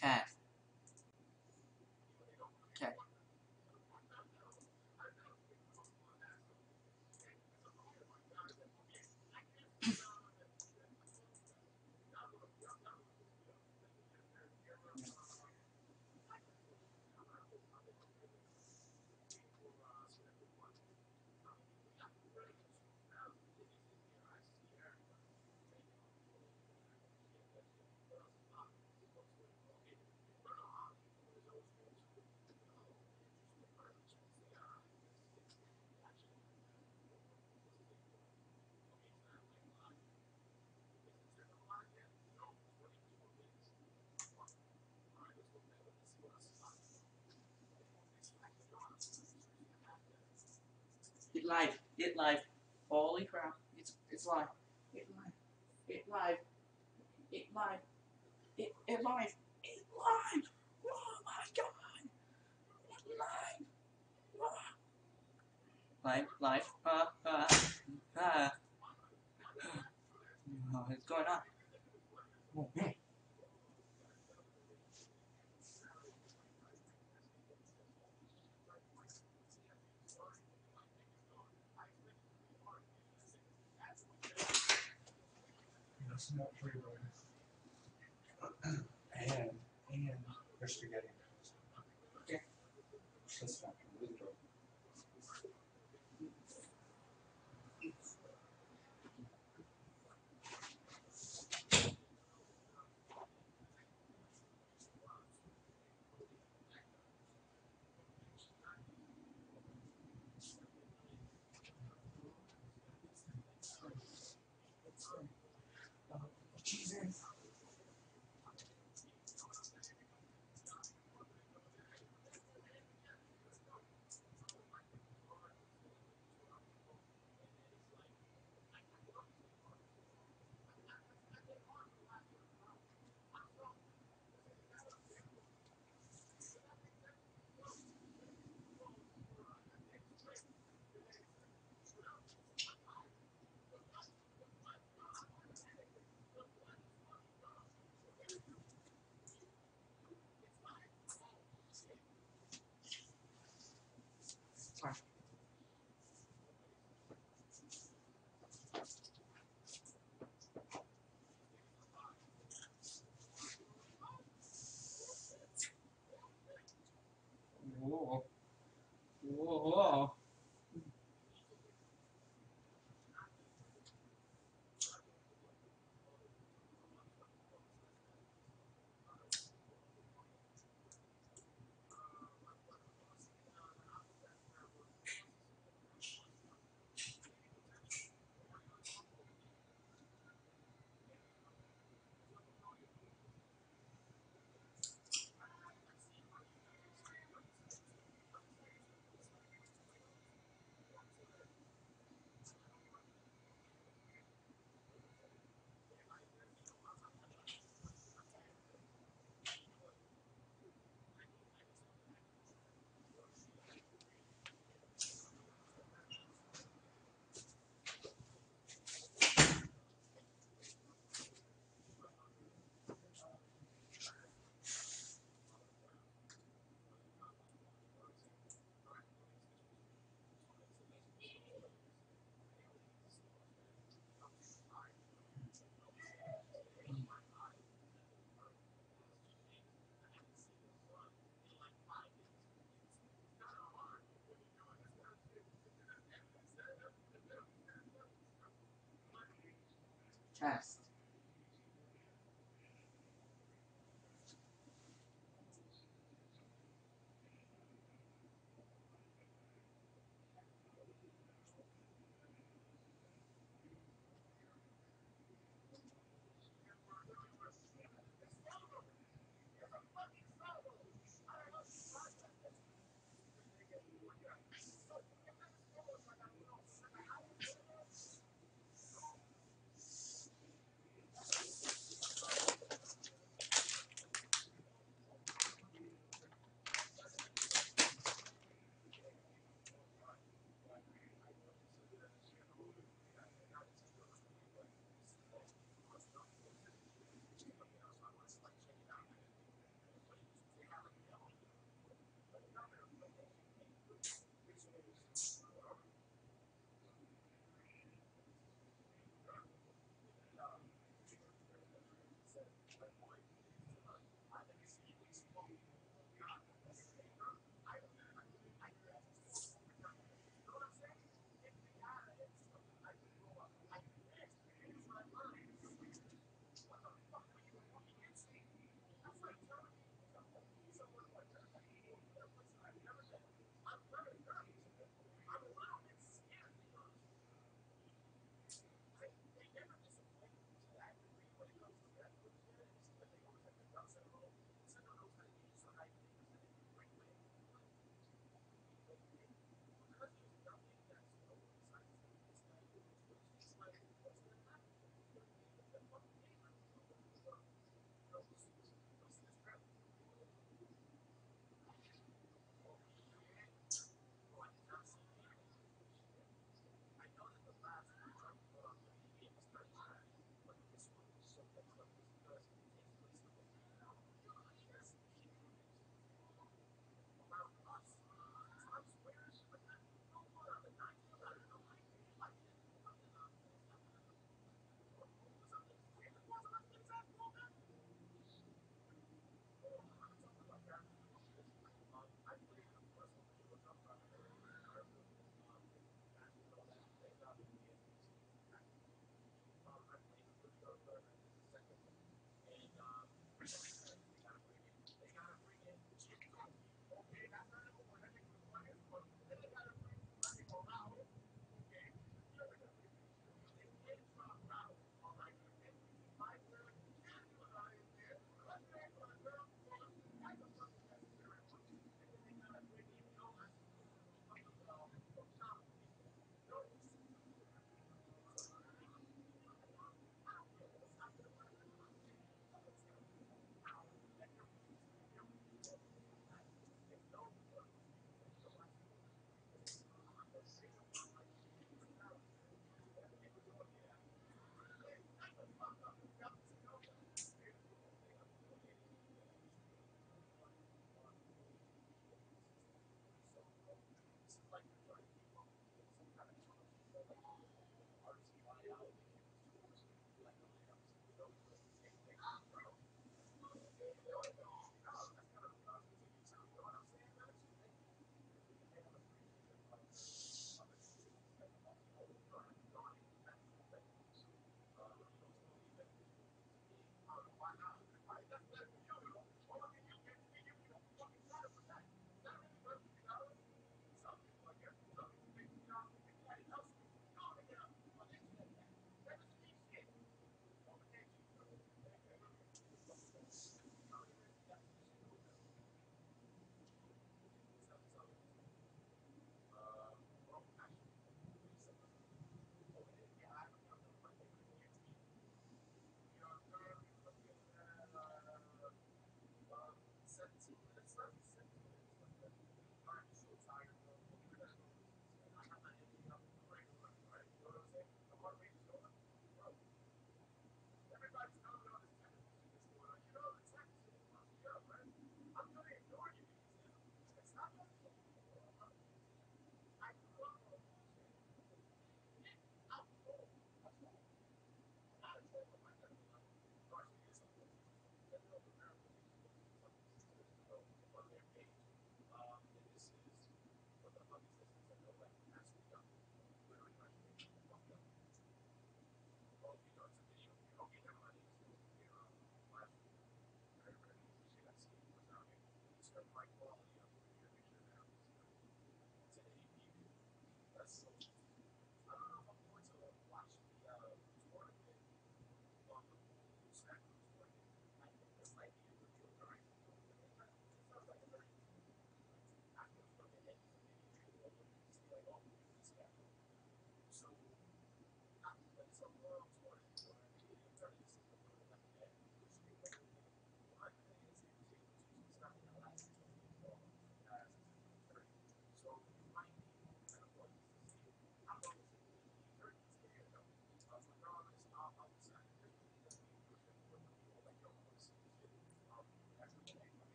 Test. Okay. It live. It live. Holy crap. It's live. It live. It live. It live. It live. It live. Oh my god. It live. Live. Live. What's going on? Oh man. It's not free and there's spaghetti. Okay. That's not really good. Jesus. Whoa. Whoa. Test.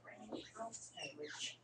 Granny House sandwich.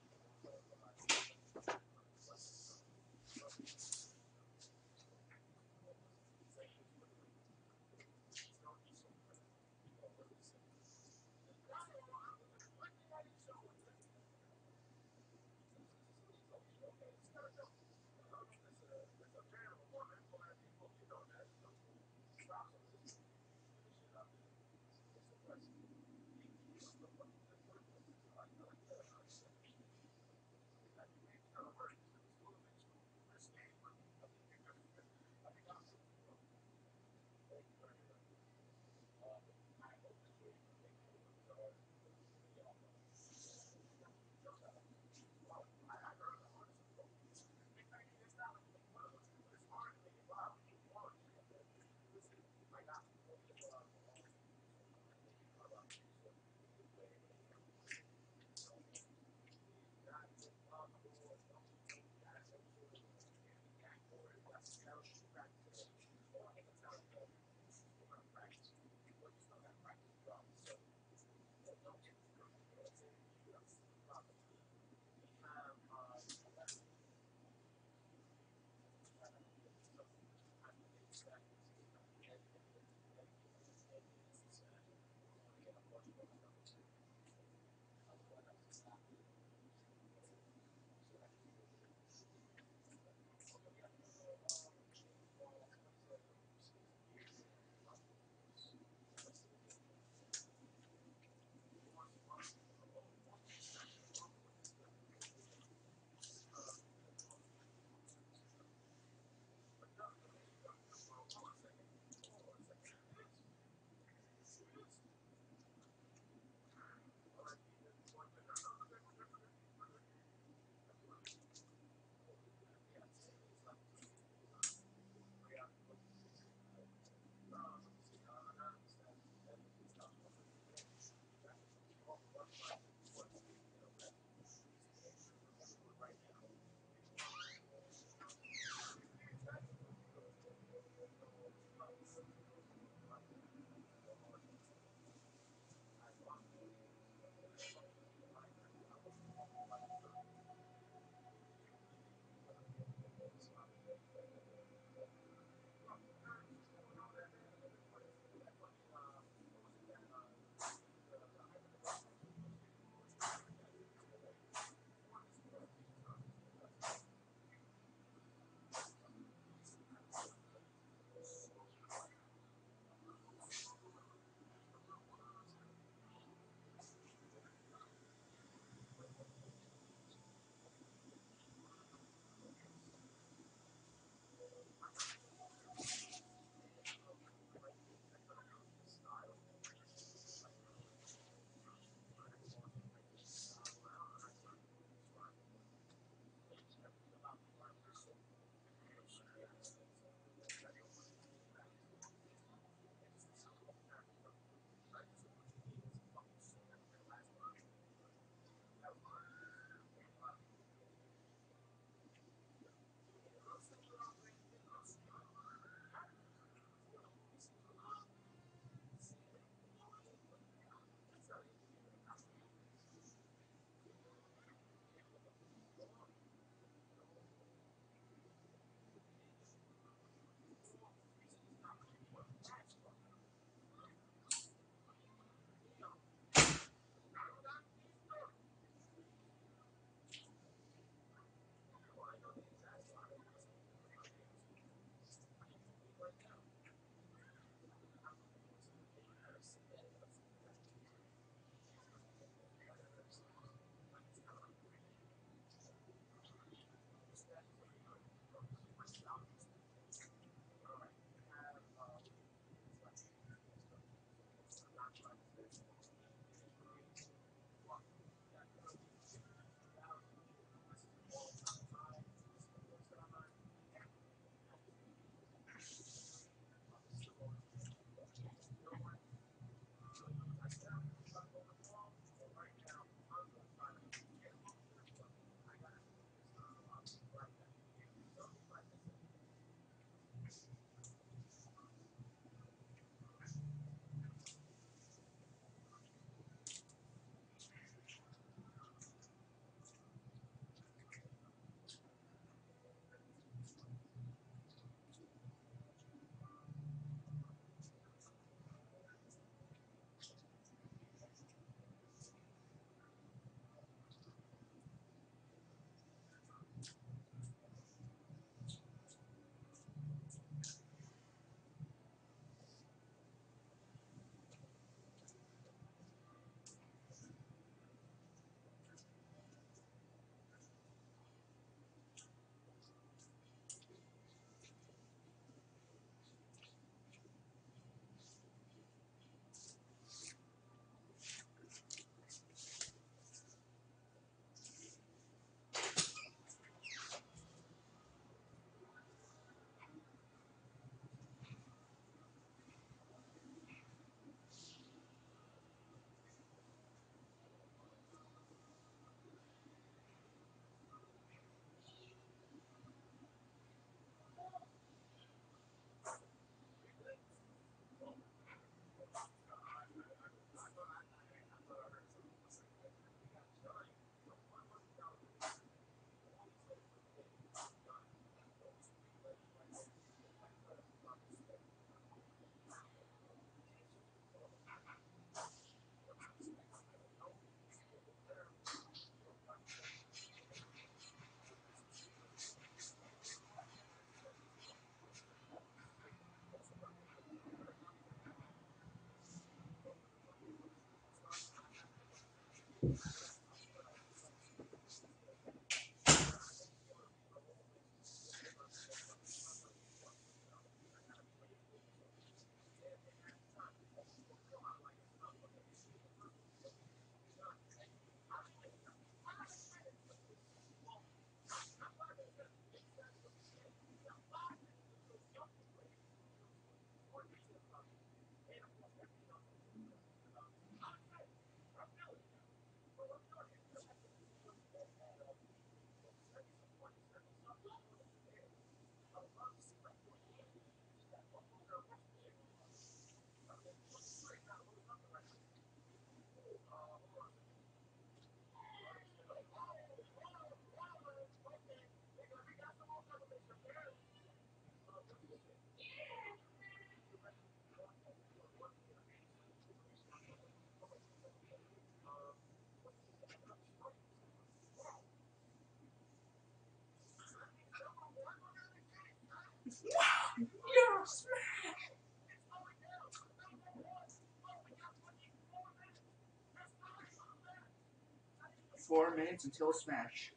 4 minutes until Smash.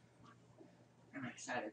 I'm excited.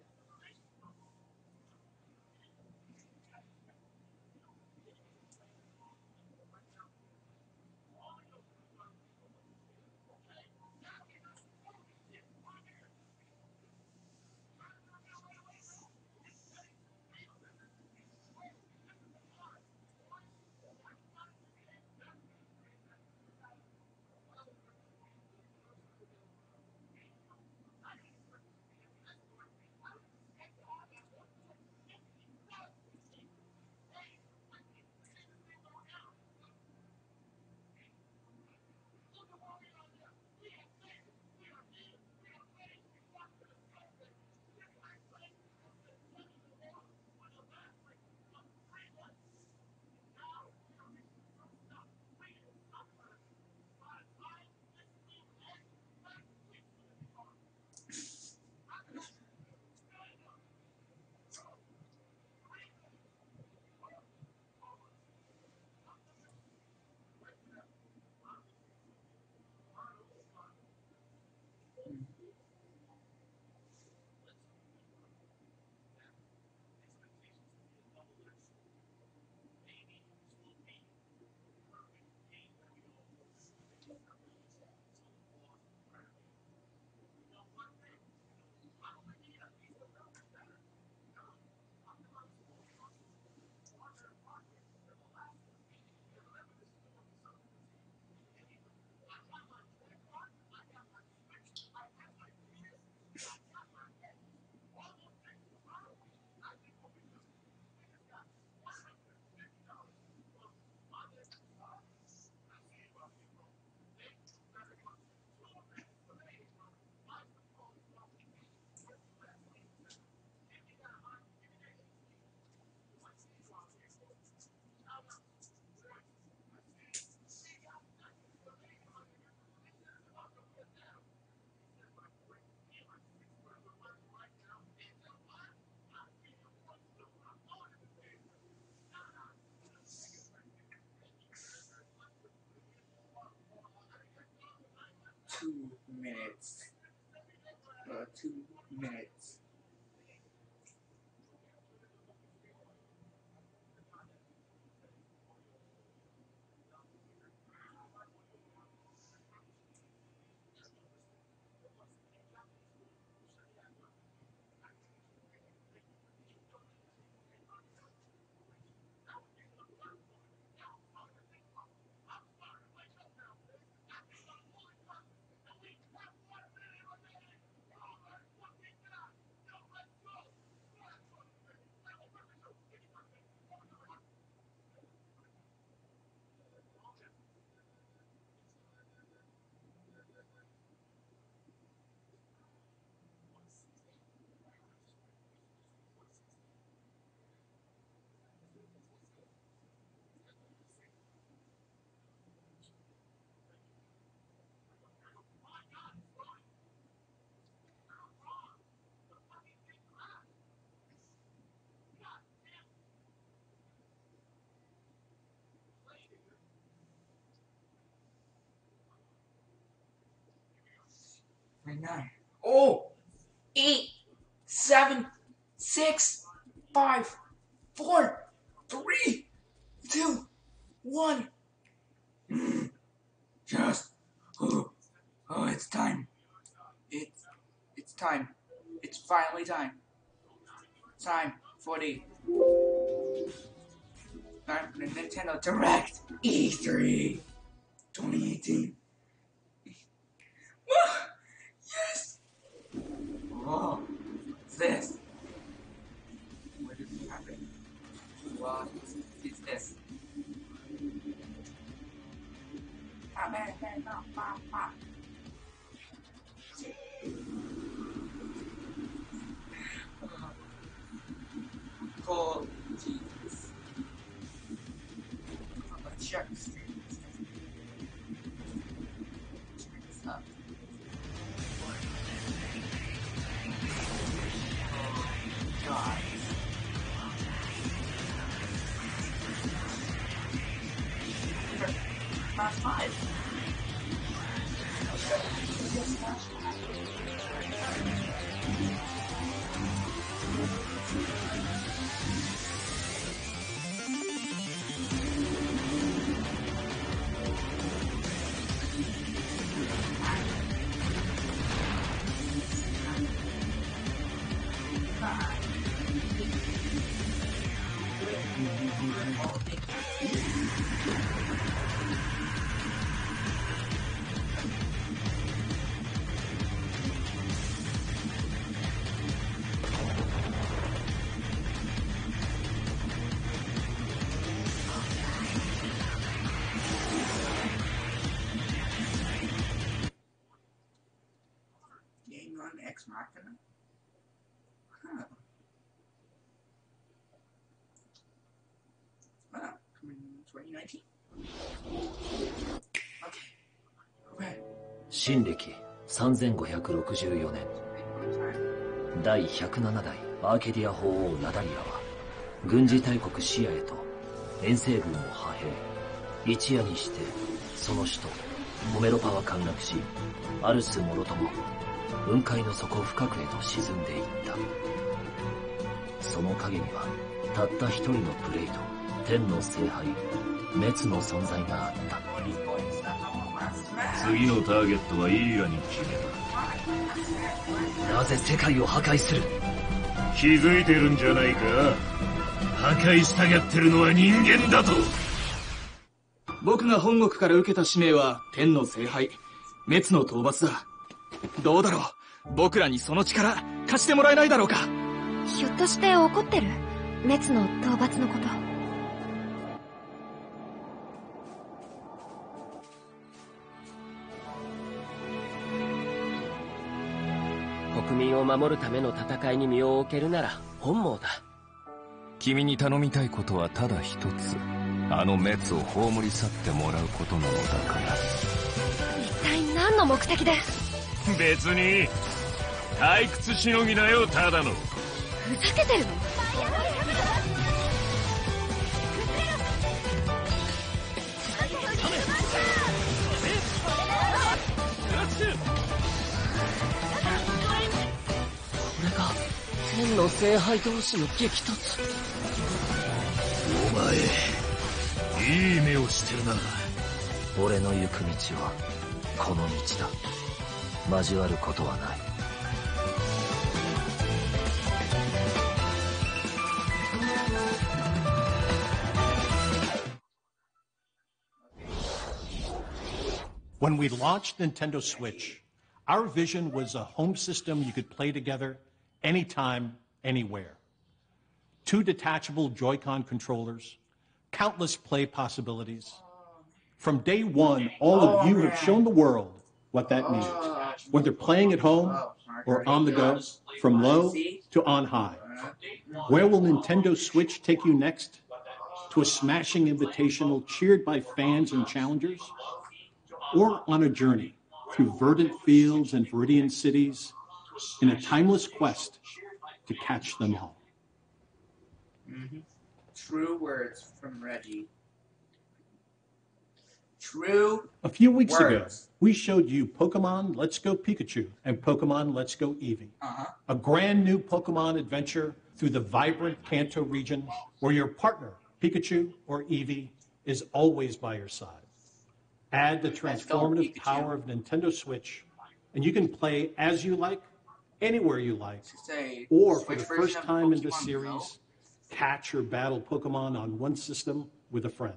Two minutes. 2 minutes. And 9. Oh! 8, 7, 6, 5, 4, 3, 2, 1. Just. Oh, it's time. It's time. It's finally time. Time for the Nintendo Direct E3 2018. Yes! Oh, what's this? What did happen? What is this? Cool. Jesus. Let's check this up. God. Smash 5. Okay. Smash 5. not gonna. Huh. Well, coming in 2019. Okay. Alright. 新暦3564年、第107代アーケディア法王ナダリアは、軍事大国シアへと遠征軍を派兵。一夜にしてその首都ホメロパは陥落し、アルスもろとも雲海の底深くへと沈んでいった。その影にはたった一人のプレイと天の聖杯滅の存在があった。次のターゲットはイーラに決めた。なぜ世界を破壊する？気づいてるんじゃないか。破壊したがってるのは人間だと。僕が本国から受けた使命は天の聖杯滅の討伐だ。どうだろう、僕らにその力貸してもらえないだろうか。ひょっとして怒ってる？滅の討伐のこと。国民を守るための戦いに身を置けるなら本望だ。君に頼みたいことはただ一つ。あの滅を葬り去ってもらうことなのだから。一体何の目的で？別に退屈しのぎだよ、ただの。ふざけてるの？これが天の聖杯同士の激突。お前いい目をしてるな。俺の行く道はこの道だ。交わることはない。When we launched Nintendo Switch, our vision was a home system you could play together anytime, anywhere. 2 detachable Joy-Con controllers, countless play possibilities. From day one, all of you have shown the world what that means. Whether playing at home or on the go, from low to on high. Where will Nintendo Switch take you next? To a smashing invitational cheered by fans and challengers? Or on a journey through verdant fields and Viridian cities in a timeless quest to catch them all? True words from Reggie. True. A few weeks ago, words. we showed you Pokemon Let's Go Pikachu and Pokemon Let's Go Eevee. A brand new Pokemon adventure through the vibrant Kanto region where your partner, Pikachu or Eevee, is always by your side. Add the transformative power of Nintendo Switch, and you can play as you like, anywhere you like, or for the first time in this series, catch or battle Pokemon on one system with a friend.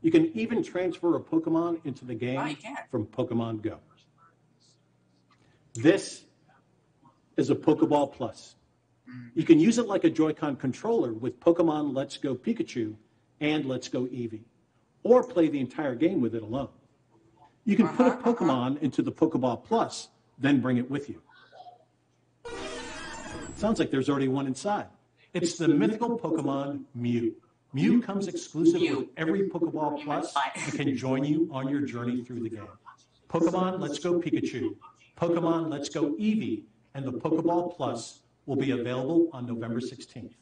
You can even transfer a Pokemon into the game from Pokemon Go. This is a Pokeball Plus. You can use it like a Joy-Con controller with Pokemon Let's Go Pikachu and Let's Go Eevee, or play the entire game with it alone. You can put a Pokemon into the Pokeball Plus, then bring it with you. Sounds like there's already one inside. It's the mythical Pokemon Mew. Mew comes exclusive with every Pokeball Plus and can join you on your journey through the game. Pokemon Let's Go Pikachu, Pokemon Let's Go Eevee, and the Pokeball Plus will be available on November 16th.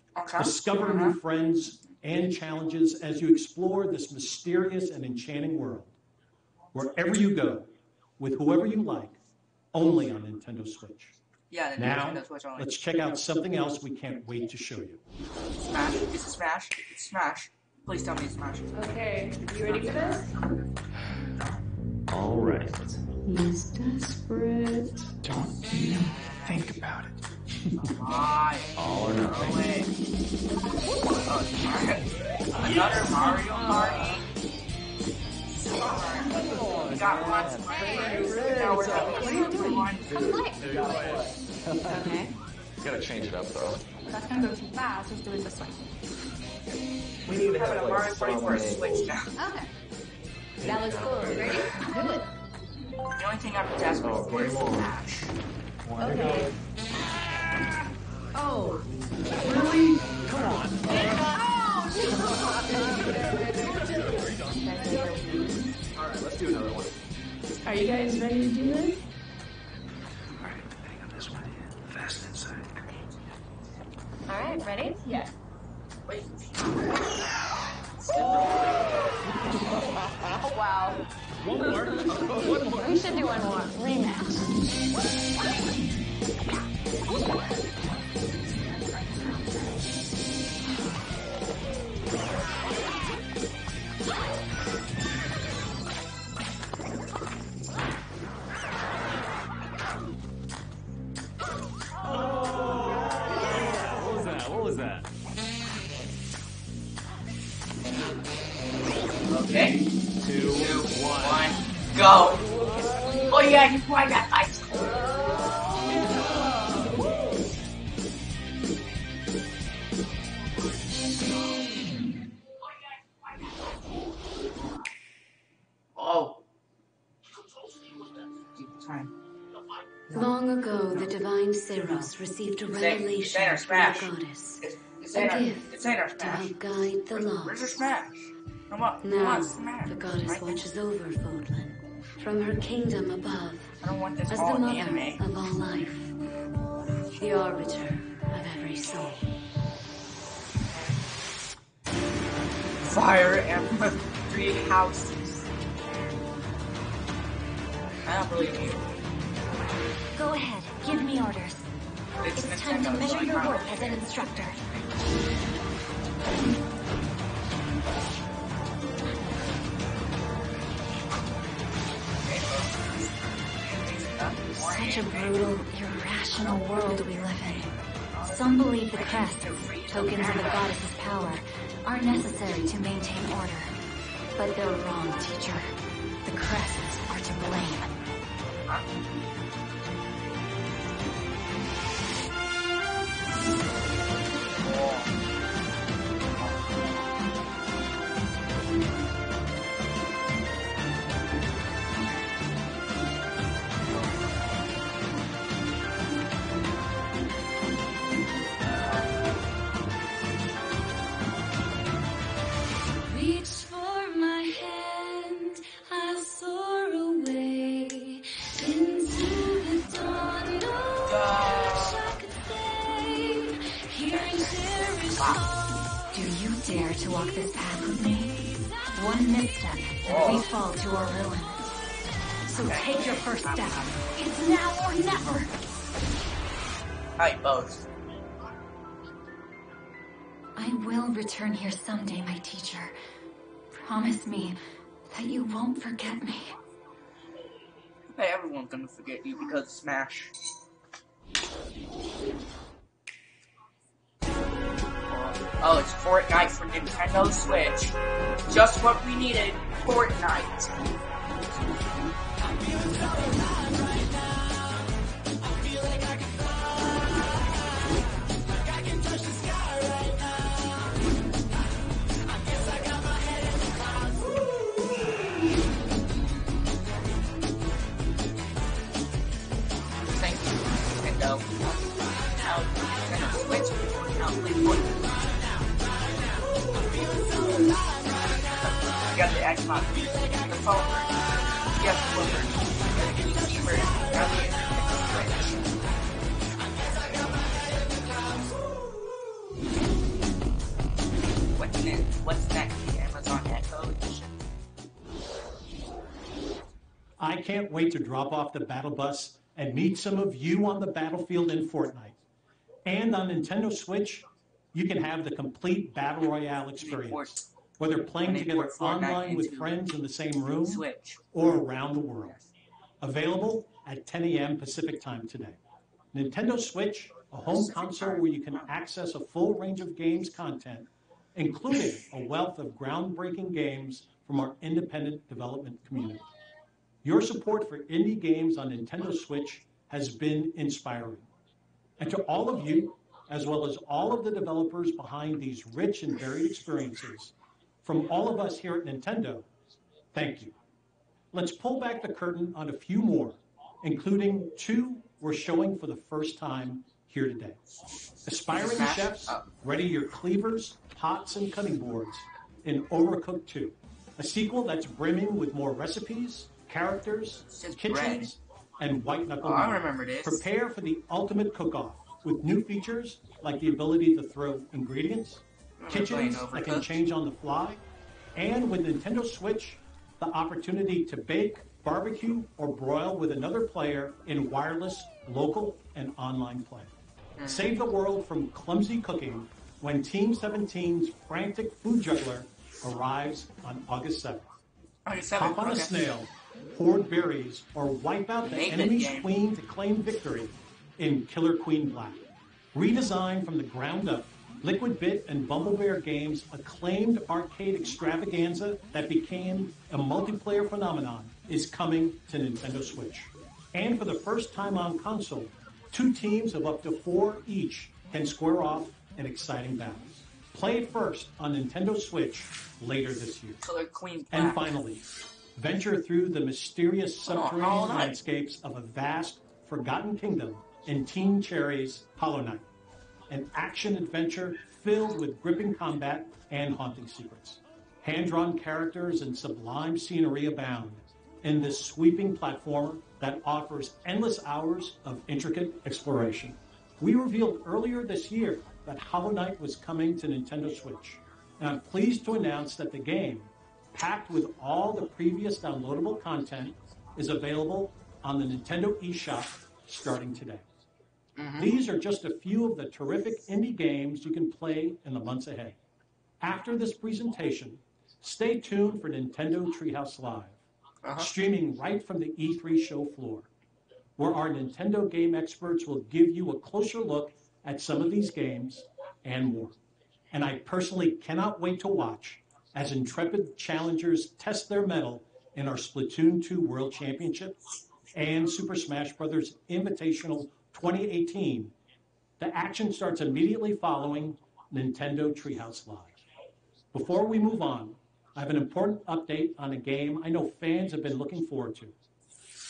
Discover new friends and challenges as you explore this mysterious and enchanting world. Wherever you go, with whoever you like, only on Nintendo Switch. Yeah, Now, Nintendo Switch only. let's check out something else we can't wait to show you. Smash. It's a Smash. It's Smash. Please tell me it's Smash. Okay, you ready for this? All right. He's desperate. Don't even think about it. Why? All or nothing. Another Mario Party. We got lots of players. Now we're having one. Okay. You gotta change it up though. That's gonna go too fast. Let's do it this way. We need to have a Mario Party for a Switch now. Okay. That looks cool. Ready? Do it. The only thing I have to ask for is Smash. Okay. Oh. Really? Come on. Alright, let's do another one. Are you guys ready to do this? Alright, hang on this one. Fast inside. Alright, ready? Yeah. Wait. Oh, wow. One more. We should do one more. Rematch. What was that? Okay. 2, 1. Go! Oh yeah, you won that ice. Oh. Time. Long ago, the divine Ceros received a revelation from the goddess. It's A in our gift to smash. help guide the Where's the lost. smash? Come on, Now, smash. the goddess Right there. watches over Fodlan from her kingdom above I don't want this as all the in the mother anime. of all life, the arbiter of every soul. Fire Emblem 3 houses. I don't believe you. Go ahead, give me orders. It's It's time to Nintendo, measure so your I work as an instructor. Such a brutal, irrational world we live in. Some believe the crests, tokens of the goddess's power, are necessary to maintain order. But they're wrong, teacher. The crests are to blame. Reach for my hand, I soar away into the dawn. No wish I could stay here and cherish all. Do you dare to walk this path with me? One misstep, and we fall to our ruin. So take your first step. It's now or never. Hi, both. I will return here someday, my teacher. Promise me that you won't forget me. Hey, everyone's gonna forget you because of Smash. Oh, it's Fortnite for Nintendo Switch. Just what we needed. Fortnite. Thank you, Nintendo. Now, Nintendo Switch. Now, play Fortnite. You got the Xbox, the phone version, you have the version, you have the PC version, you have the Switch. What's next? What's next? The Amazon Echo Edition. I can't wait to drop off the battle bus and meet some of you on the battlefield in Fortnite. And on Nintendo Switch, you can have the complete Battle Royale experience, whether playing together online with friends in the same room or around the world. Available at 10 a.m. Pacific Time today. Nintendo Switch, a home console where you can access a full range of games content, including a wealth of groundbreaking games from our independent development community. Your support for indie games on Nintendo Switch has been inspiring. And to all of you, as well as all of the developers behind these rich and varied experiences, from all of us here at Nintendo, thank you. Let's pull back the curtain on a few more, including two we're showing for the first time here today. Aspiring chefs, ready your cleavers, pots, and cutting boards in Overcooked 2, a sequel that's brimming with more recipes, characters, kitchens, and white-knuckle I remember this. Prepare for the ultimate cook-off with new features like the ability to throw ingredients, kitchens that can change on the fly, and with Nintendo Switch, the opportunity to bake, barbecue, or broil with another player in wireless, local, and online play. Save the world from clumsy cooking when Team 17's frantic food juggler arrives on August 7th. Hop on a snail, hoard berries, or wipe out the enemy's queen to claim victory in Killer Queen Black. Redesigned from the ground up, Liquid Bit and Bumble Bear Games' acclaimed arcade extravaganza that became a multiplayer phenomenon is coming to Nintendo Switch. And for the first time on console, 2 teams of up to 4 each can square off in exciting battles. Play it first on Nintendo Switch later this year. Killer Queen Black. And finally, venture through the mysterious subterranean landscapes of a vast, forgotten kingdom in Team Cherry's Hollow Knight, an action-adventure filled with gripping combat and haunting secrets. Hand-drawn characters and sublime scenery abound in this sweeping platformer that offers endless hours of intricate exploration. We revealed earlier this year that Hollow Knight was coming to Nintendo Switch, and I'm pleased to announce that the game, packed with all the previous downloadable content, is available on the Nintendo eShop starting today. These are just a few of the terrific indie games you can play in the months ahead. After this presentation, stay tuned for Nintendo Treehouse Live, streaming right from the E3 show floor, where our Nintendo game experts will give you a closer look at some of these games and more. And I personally cannot wait to watch as intrepid challengers test their mettle in our Splatoon 2 World Championship and Super Smash Bros. Invitational 2018. The action starts immediately following Nintendo Treehouse Live. Before we move on, I have an important update on a game I know fans have been looking forward to.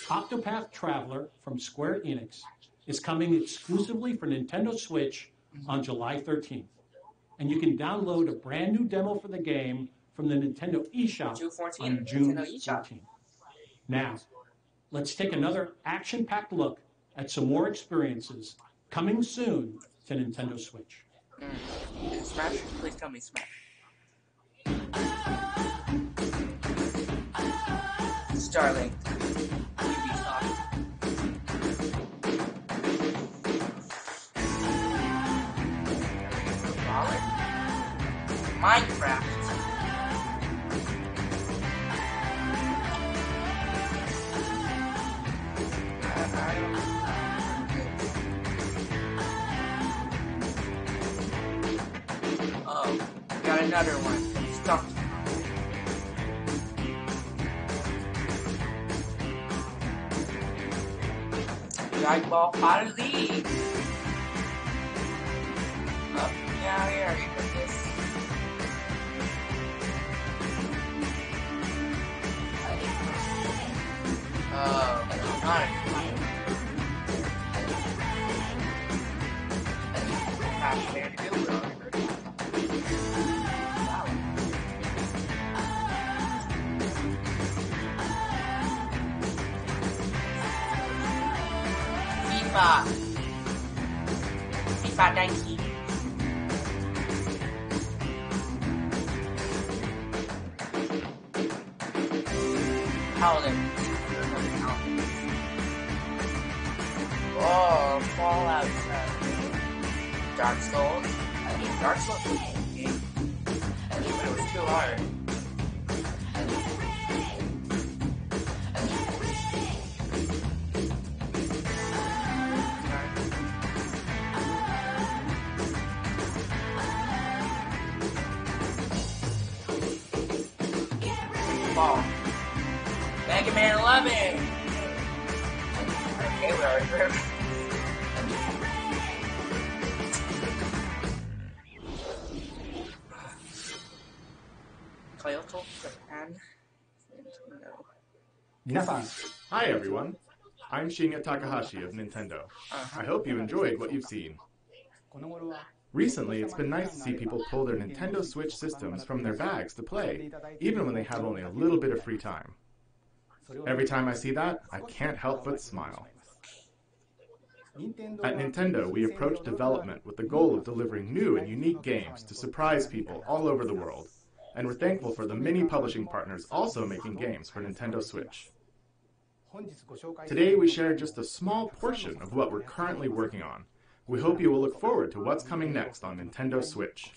Octopath Traveler from Square Enix is coming exclusively for Nintendo Switch on July 13th. And you can download a brand new demo for the game from the Nintendo eShop on June 14th. Now, let's take another action-packed look at some more experiences coming soon to Nintendo Switch. Smash? Please tell me Smash. Starlink. Ubisoft. Minecraft. Oh, got another one. Stop. Dragon Ball Fighter League. Oh, yeah, we already did this. Oh, not it. FIFA 19. Paladin. Oh, Fallout. Dark Souls. Dark Souls was a game, but it was too hard. Ball. Mega Man 11! Okay, we already heard. Hi everyone. I'm Shinya Takahashi of Nintendo. I hope you enjoyed what you've seen. Recently, it's been nice to see people pull their Nintendo Switch systems from their bags to play, even when they have only a little bit of free time. Every time I see that, I can't help but smile. At Nintendo, we approach development with the goal of delivering new and unique games to surprise people all over the world, and we're thankful for the many publishing partners also making games for Nintendo Switch. Today, we share just a small portion of what we're currently working on. We hope you will look forward to what's coming next on Nintendo Switch.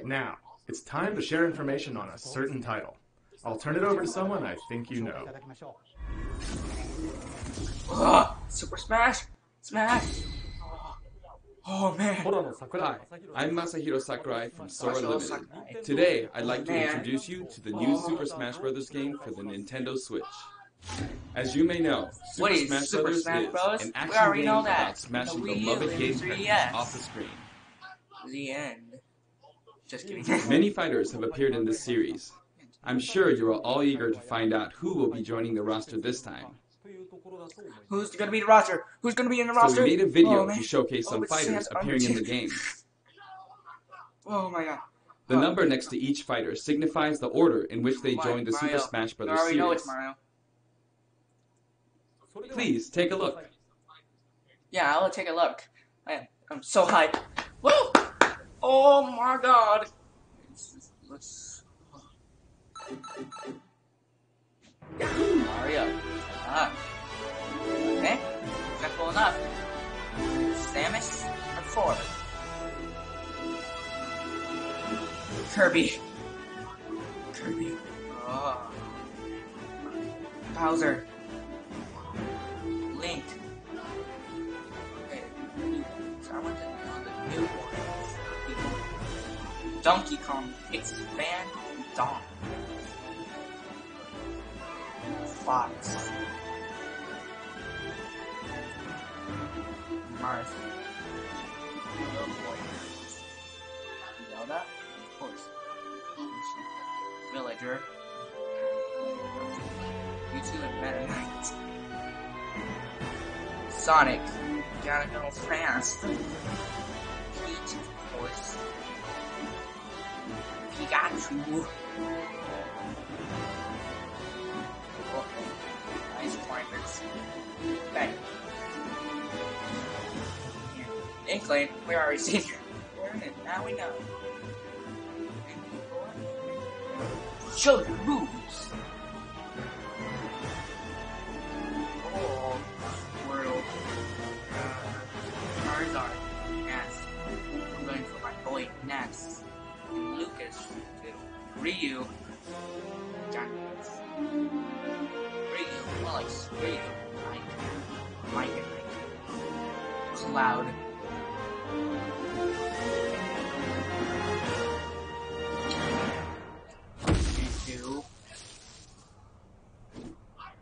Now, it's time to share information on a certain title. I'll turn it over to someone I think you know. Super Smash! Smash! Oh man. Hi, I'm Masahiro Sakurai from Sora Limited. Today, I'd like to introduce you to the new Super Smash Bros. Game for the Nintendo Switch. As you may know, Super Smash Bros. Is an action game about smashing beloved gamepads off the screen. The end. Just kidding. Many fighters have appeared in this series. I'm sure you are all eager to find out who will be joining the roster this time. Who's gonna be the roster? Who's gonna be in the roster? So we made a video to showcase some fighters appearing in the game. Oh my god. The number next to each fighter signifies the order in which they joined the Super Smash Bros. Series. Know it's Mario. Please, take a look. Yeah, I'll take a look. Man, I'm so hyped. Woo! Oh my god. Mario. Okay, is that cool enough? Samus or 4? Kirby. Oh. Bowser. Link. Okay, so I want to know the new ones. Donkey Kong, Expand Dawn. Fox. Mars. Zelda? Of course. Villager. Mewtwo and Meta Knight. Sonic. Gotta go fast. Peach, of course. Pikachu. Ice climbers. Okay. Inkling, we already seen her. Now we know. Show the moves. Oh, world. Charizard. Yes. I'm going for my boy Ness. And Lucas to Ryu. Giants. Ryu. Well, like Ryu. Like it. Cloud.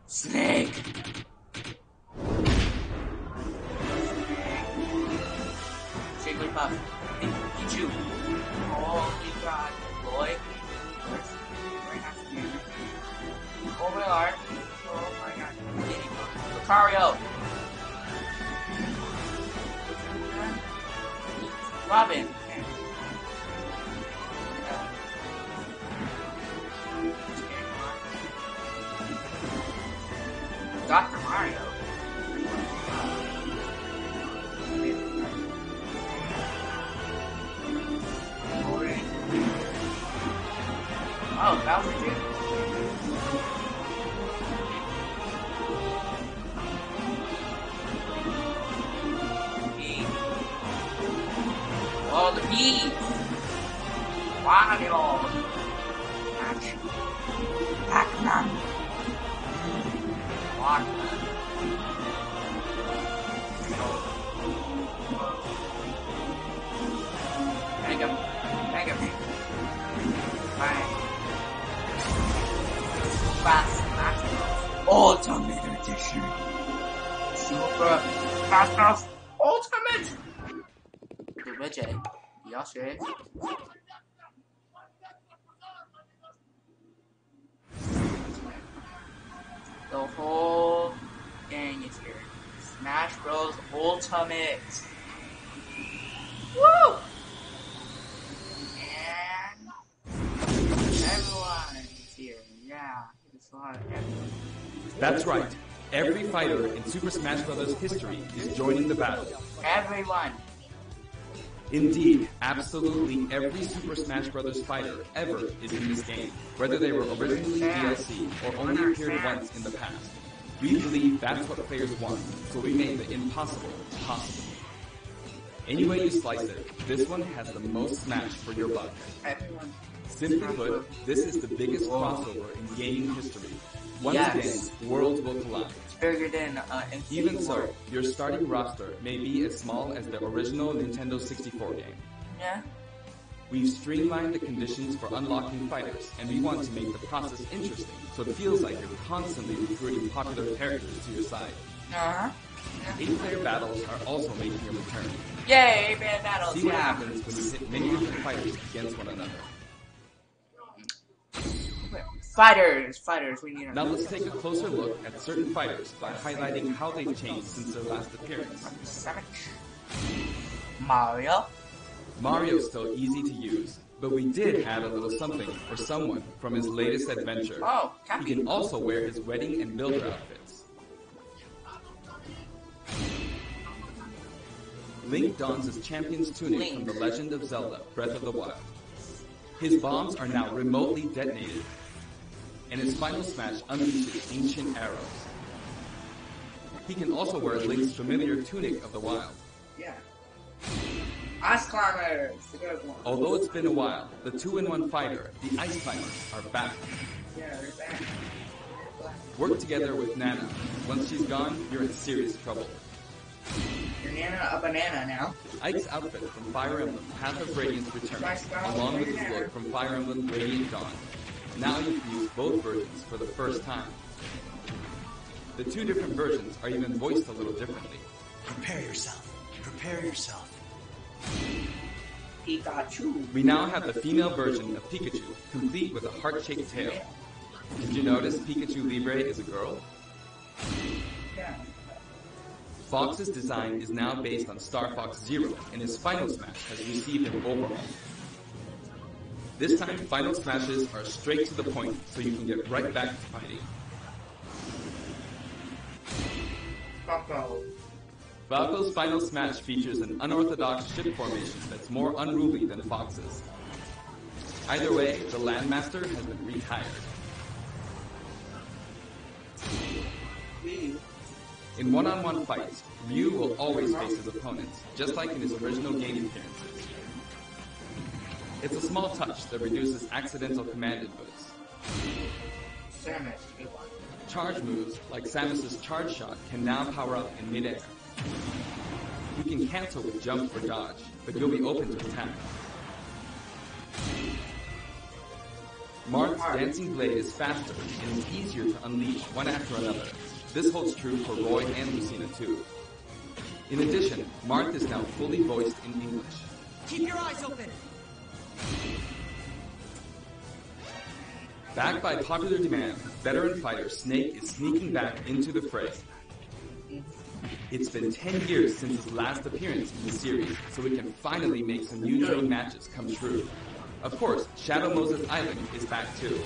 Snake! Jigglypuff. Pikachu. Holy god, boy. Right after you. Overlord. Oh my god. Lucario. Robin. Dr. Mario. Oh, Bowser too? Oh, the bees! Wario! Pac-Man! Mega Man. Bang. Fast Masters Ultimate Edition. Super Masters Ultimate. 對不起，而家學。The whole Bros Ultimate. Woo! And everyone is here. Yeah, it's a lot of everyone. That's right. Every fighter in Super Smash Bros. History is joining the battle. Everyone. Indeed, absolutely every Super Smash Bros. Fighter ever is in this game, whether they were originally DLC or only appeared once in the past. We believe that's what players want, so we made the impossible possible. Any way you slice it, this one has the most Smash for your buck. Simply put, this is the biggest crossover in gaming history. Once again, worlds will collide. It's bigger than Even so, your starting roster may be as small as the original Nintendo 64 game. Yeah. We've streamlined the conditions for unlocking fighters, and we want to make the process interesting, so it feels like you're constantly recruiting popular characters to your side. Uh-huh. 8-player battles are also making a return. Yay, 8-player battles, See what happens when you hit many different fighters against one another. Fighters, we need Now let's take a closer look at certain fighters by highlighting how they've changed since their last appearance. Mario. Mario's still easy to use, but we did add a little something for someone from his latest adventure. Oh, he can also wear his wedding and builder outfits. Link dons his champion's tunic from The Legend of Zelda: Breath of the Wild. His bombs are now remotely detonated, and his final smash unleashes ancient arrows. He can also wear Link's familiar tunic of the wild. Yeah. Ice Climbers, the good one. Although it's been a while, the 2-in-1 fighter, the Ice Climbers, are back. Yeah, they're back. Work together with Nana. Once she's gone, you're in serious trouble. You're a banana now. Ike's outfit from Fire Emblem Path of Radiance returns, along with his look from Fire Emblem Radiant Dawn. Now you can use both versions for the first time. The two different versions are even voiced a little differently. Prepare yourself. Prepare yourself. Pikachu. We now have the female version of Pikachu, complete with a heart-shaped tail. Did you notice Pikachu Libre is a girl? Yeah. Fox's design is now based on Star Fox Zero, and his Final Smash has received an overhaul. This time, Final Smashes are straight to the point, so you can get right back to fighting. Falco's Final Smash features an unorthodox ship formation that's more unruly than Fox's. Either way, the Landmaster has been retired. In one-on-one fights, Ryu will always face his opponents, just like in his original game appearances. It's a small touch that reduces accidental command inputs. Charge moves, like Samus's charge shot, can now power up in midair. You can cancel with jump or dodge, but you'll be open to attack. Marth's Dancing Blade is faster and is easier to unleash one after another. This holds true for Roy and Lucina too. In addition, Marth is now fully voiced in English. Keep your eyes open! Backed by popular demand, veteran fighter Snake is sneaking back into the fray. It's been 10 years since his last appearance in the series, so we can finally make some new dream matches come true. Of course, Shadow Moses Island is back too.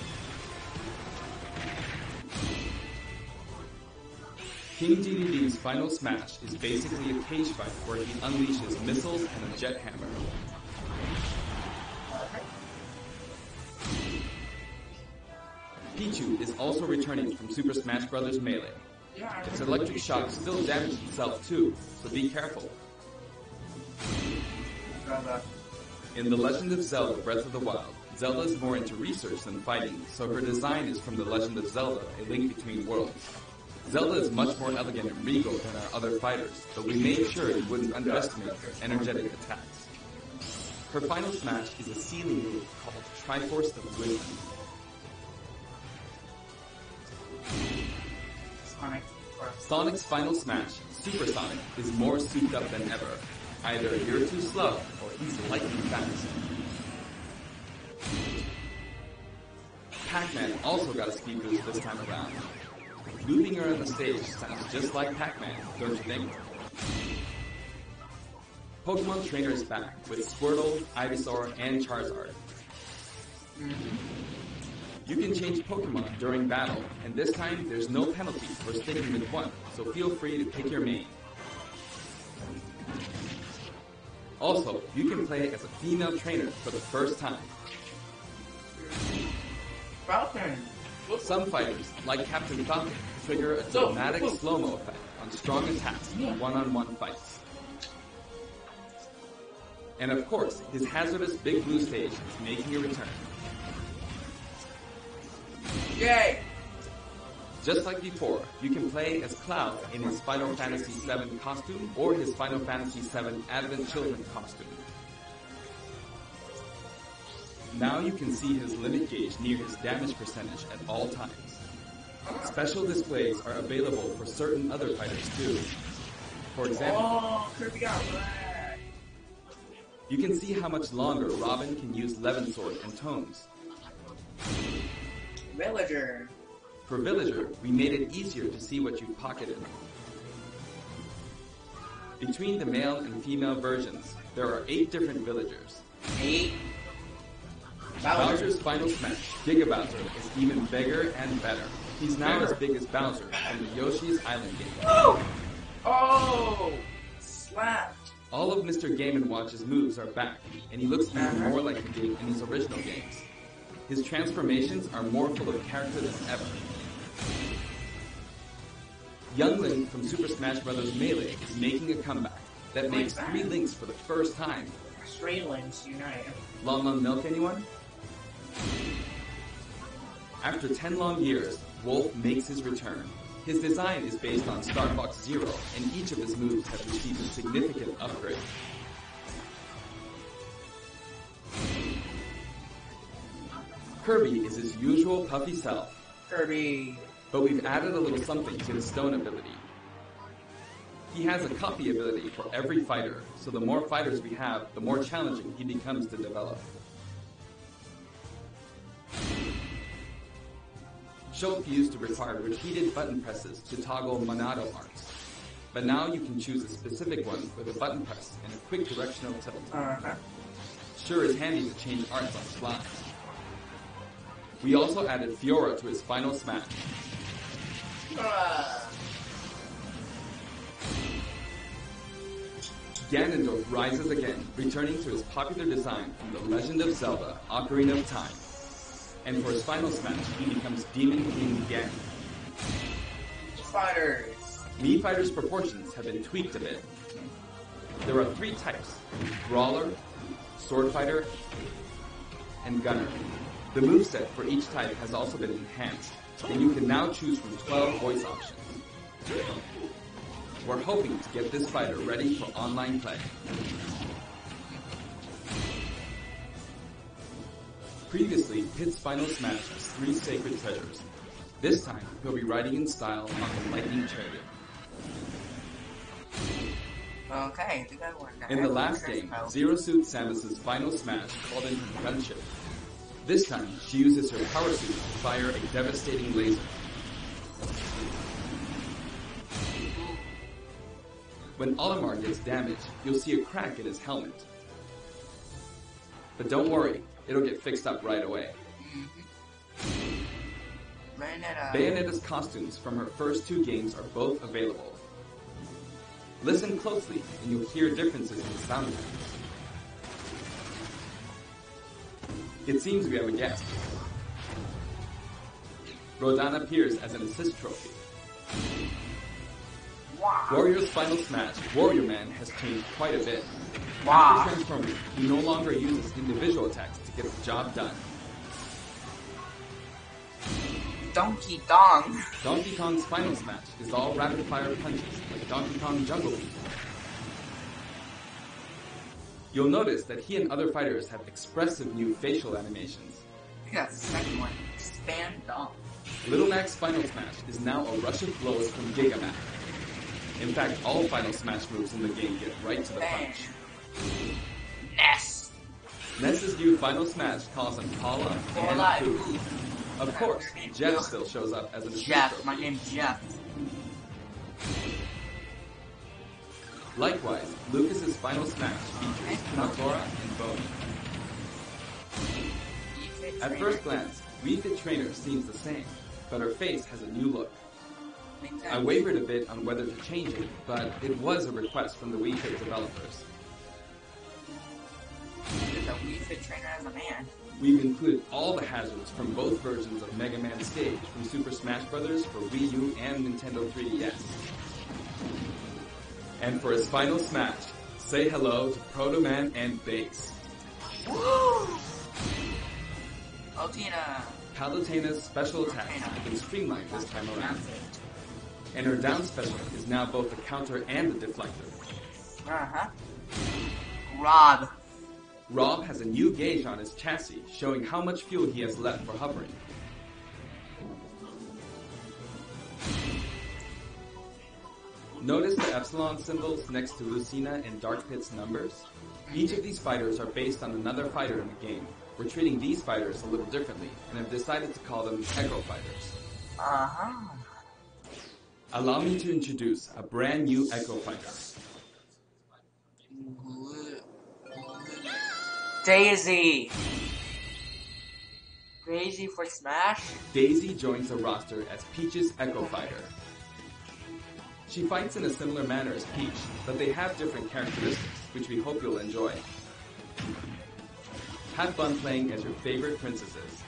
King DDD's Final Smash is basically a cage fight where he unleashes missiles and a jet hammer. Pichu is also returning from Super Smash Bros. Melee. Its electric shock still damages itself too, so be careful. In The Legend of Zelda: Breath of the Wild, Zelda is more into research than fighting, so her design is from The Legend of Zelda: A Link Between Worlds. Zelda is much more elegant and regal than our other fighters, but we made sure we wouldn't underestimate her energetic attacks. Her final smash is a ceiling move called Triforce of Wisdom. Sonic's final smash, Super Sonic, is more souped up than ever. Either you're too slow, or he's lightning fast. Pac-Man also got a speed boost this time around. Looping around the stage sounds just like Pac-Man, don't you think? Pokemon Trainer is back with Squirtle, Ivysaur, and Charizard. You can change Pokemon during battle, and this time there's no penalty for sticking with one, so feel free to pick your main. Also, you can play as a female trainer for the first time. Falcon. Some fighters, like Captain Falcon, trigger a dramatic slow-mo effect on strong attacks in one-on-one fights. And of course, his hazardous Big Blue stage is making a return. Yay! Just like before, you can play as Cloud in his Final Fantasy VII costume or his Final Fantasy VII Advent Children costume. Now you can see his limit gauge near his damage percentage at all times. Special displays are available for certain other fighters too. For example, Kirby got wrecked. You can see how much longer Robin can use Levin Sword and Tomes. Villager. For Villager, we made it easier to see what you've pocketed. Between the male and female versions, there are 8 different villagers. 8? Bowser's Final Smash, Giga Bowser, is even bigger and better. He's now as big as Bowser from the Yoshi's Island game. Oh! Slapped. All of Mr. Game & Watch's moves are back, and he looks even more like he did in his original games. His transformations are more full of character than ever. Young Link from Super Smash Bros. Melee is making a comeback that makes 3 Links for the first time. 3 Links unite. Long Milk, anyone? After 10 long years, Wolf makes his return. His design is based on Star Fox Zero, and each of his moves has received a significant upgrade. Kirby is his usual puffy self. Kirby. But we've added a little something to his stone ability. He has a copy ability for every fighter, so the more fighters we have, the more challenging he becomes to develop. Shulk used to require repeated button presses to toggle Monado arts. But now you can choose a specific one with a button press and a quick directional tilt. Sure is handy to change arts on the fly. We also added Fiora to his Final Smash. Ganondorf rises again, returning to his popular design from The Legend of Zelda: Ocarina of Time. And for his Final Smash, he becomes Demon King Ganon. Fighters. Mii Fighter's proportions have been tweaked a bit. There are 3 types: Brawler, Sword Fighter, and Gunner. The moveset for each type has also been enhanced, and you can now choose from 12 voice options. We're hoping to get this fighter ready for online play. Previously, Pit's Final Smash has 3 sacred treasures. This time, he'll be riding in style on the Lightning Chariot. Okay, the good one. In the last game, Zero Suit Samus's Final Smash called in her gunship. This time, she uses her power suit to fire a devastating laser. When Olimar gets damaged, you'll see a crack in his helmet. But don't worry, it'll get fixed up right away. Bayonetta's costumes from her first 2 games are both available. Listen closely, and you'll hear differences in the sound effects. It seems we have a guest. Rodan appears as an assist trophy. Wow. Warrior's Final Smash, Warrior Man, has changed quite a bit. Wow. After transforming, he no longer uses individual attacks to get the job done. Donkey Kong. Donkey Kong's Final Smash is all rapid-fire punches, like Donkey Kong Jungle Beat. You'll notice that he and other fighters have expressive new facial animations. I think that's the second one. Expand Dom. Little Mac's Final Smash is now a rush of blows from Giga Mac. In fact, all Final Smash moves in the game get right to the punch. Ness. Ness's new Final Smash calls on Paula and Fu. Of course, Jeff still shows up as an assist. Jeff, my name's Jeff. Likewise, Lucas's final smash features Natora and Boney. At first glance, Wii Fit Trainer seems the same, but her face has a new look. I wavered a bit on whether to change it, but it was a request from the Wii Fit developers. The Wii Fit Trainer as a man. We've included all the hazards from both versions of Mega Man Stage from Super Smash Bros. For Wii U and Nintendo 3DS. And for his final smash, say hello to Proto Man and Bass. Woo! Palutena. Palutena's special attacks have been streamlined this time around. And her down special is now both a counter and a deflector. Uh-huh. Rob. Rob has a new gauge on his chassis, showing how much fuel he has left for hovering. Notice the epsilon symbols next to Lucina and Dark Pit's numbers? Each of these fighters are based on another fighter in the game. We're treating these fighters a little differently, and have decided to call them Echo Fighters. Uh-huh. Allow me to introduce a brand new Echo Fighter. Daisy. Daisy for Smash? Daisy joins the roster as Peach's Echo Fighter. She fights in a similar manner as Peach, but they have different characteristics, which we hope you'll enjoy. Have fun playing as your favorite princesses.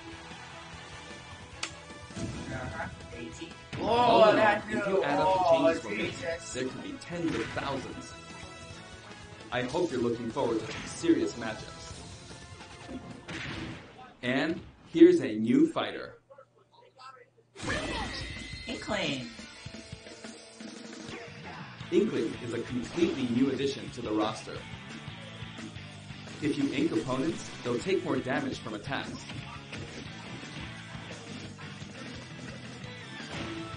Daisy. All in all, if you add up the changes we'll make, there could be tens of thousands. I hope you're looking forward to some serious matchups. And here's a new fighter. Inkling. Inkling is a completely new addition to the roster. If you ink opponents, they'll take more damage from attacks.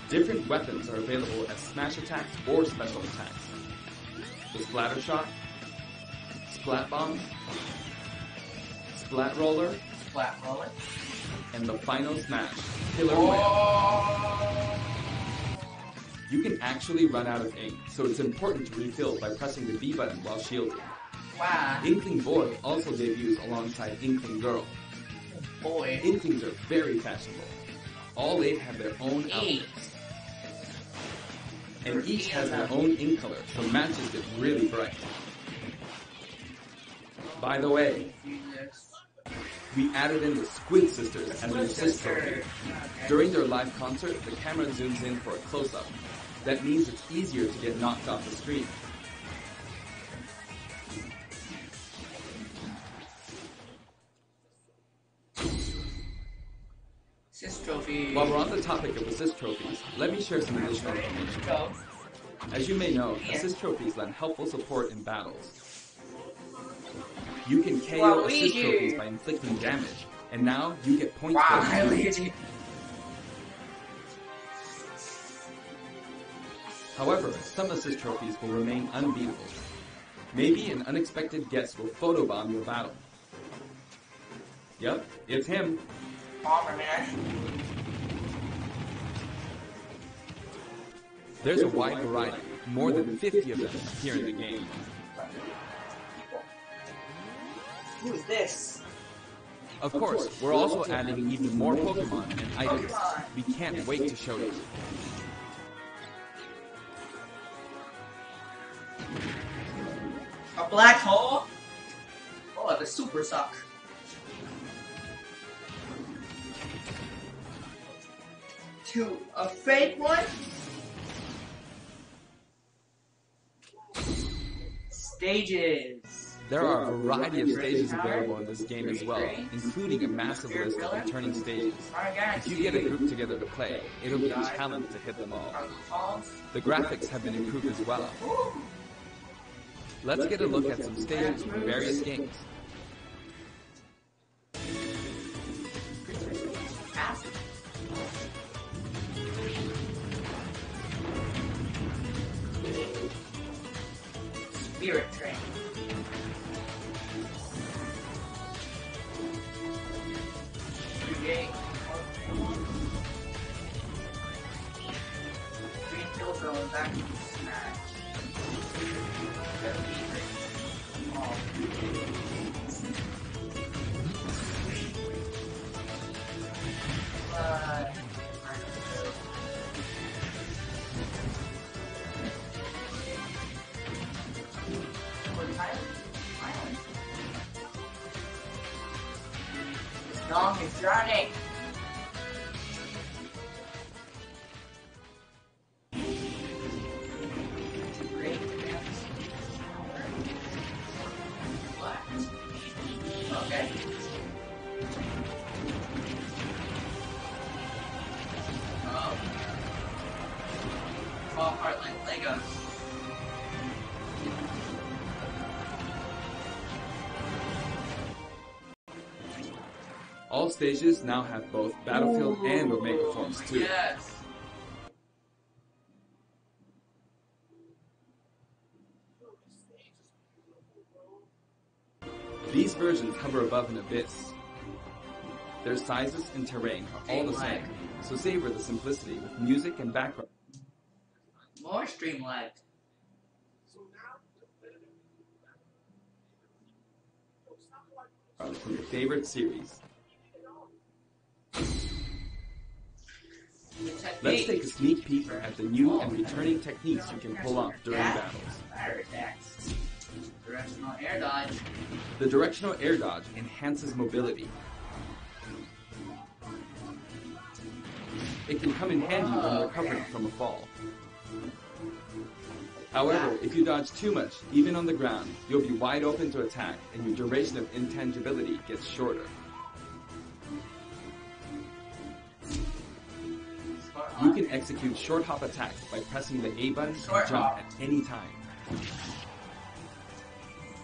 Different weapons are available as smash attacks or special attacks. The Splatter Shot, Splat Bomb, Splat Roller, Splat Roller, and the final smash, Killer Whale. You can actually run out of ink, so it's important to refill by pressing the B button while shielding. Wow. Inkling Boy also debuts alongside Inkling Girl. Boy. Inklings are very fashionable. All 8 have their own outfits. And each has their own ink color, so matches get really bright. By the way, we added in the Squid Sisters as an assist trophy. During their live concert, the camera zooms in for a close-up. That means it's easier to get knocked off the screen. Assist trophy. While we're on the topic of assist trophies, let me share some additional information. As you may know, assist trophies lend helpful support in battles. You can KO assist trophies by inflicting damage, and now you get points for it. However, some assist trophies will remain unbeatable. Maybe an unexpected guest will photobomb your battle. Yep, it's him. Bomberman. There's a wide variety. More than 50 of them appear in the game. Who is this? Of course, we're also adding even more Pokemon and items. We can't wait to show you. A black hole? Oh, the super suck. To a fake one? Stages. There are a variety of stages available in this game as well, including a massive list of returning stages. If you get a group together to play, it'll be a challenge to hit them all. The graphics have been improved as well. Let's get a look at some stages from various games. Spirit Train. Green Hill Zone back to Smash. It's drowning. Okay. Oh, Heartland Lego. All stages now have both Battlefield and Omega forms too. Yes. These versions hover above an abyss. Their sizes and terrain are all the same, so savor the simplicity with music and background. More streamlined. From your favorite series. Let's take a sneak peek at the new and returning techniques you can pull off during battles. Fire attacks. Directional air dodge. The directional air dodge enhances mobility. It can come in handy when recovering from a fall. However, if you dodge too much, even on the ground, you'll be wide open to attack and your duration of intangibility gets shorter. You can execute short hop attacks by pressing the A button and jump at any time.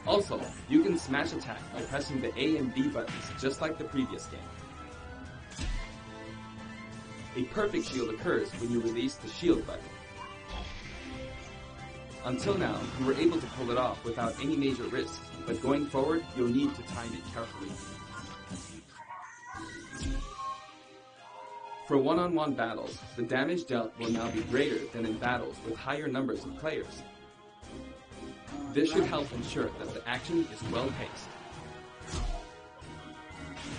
Also, you can smash attack by pressing the A and B buttons just like the previous game. A perfect shield occurs when you release the shield button. Until now, you were able to pull it off without any major risks, but going forward, you'll need to time it carefully. For one-on-one battles, the damage dealt will now be greater than in battles with higher numbers of players. This should help ensure that the action is well-paced.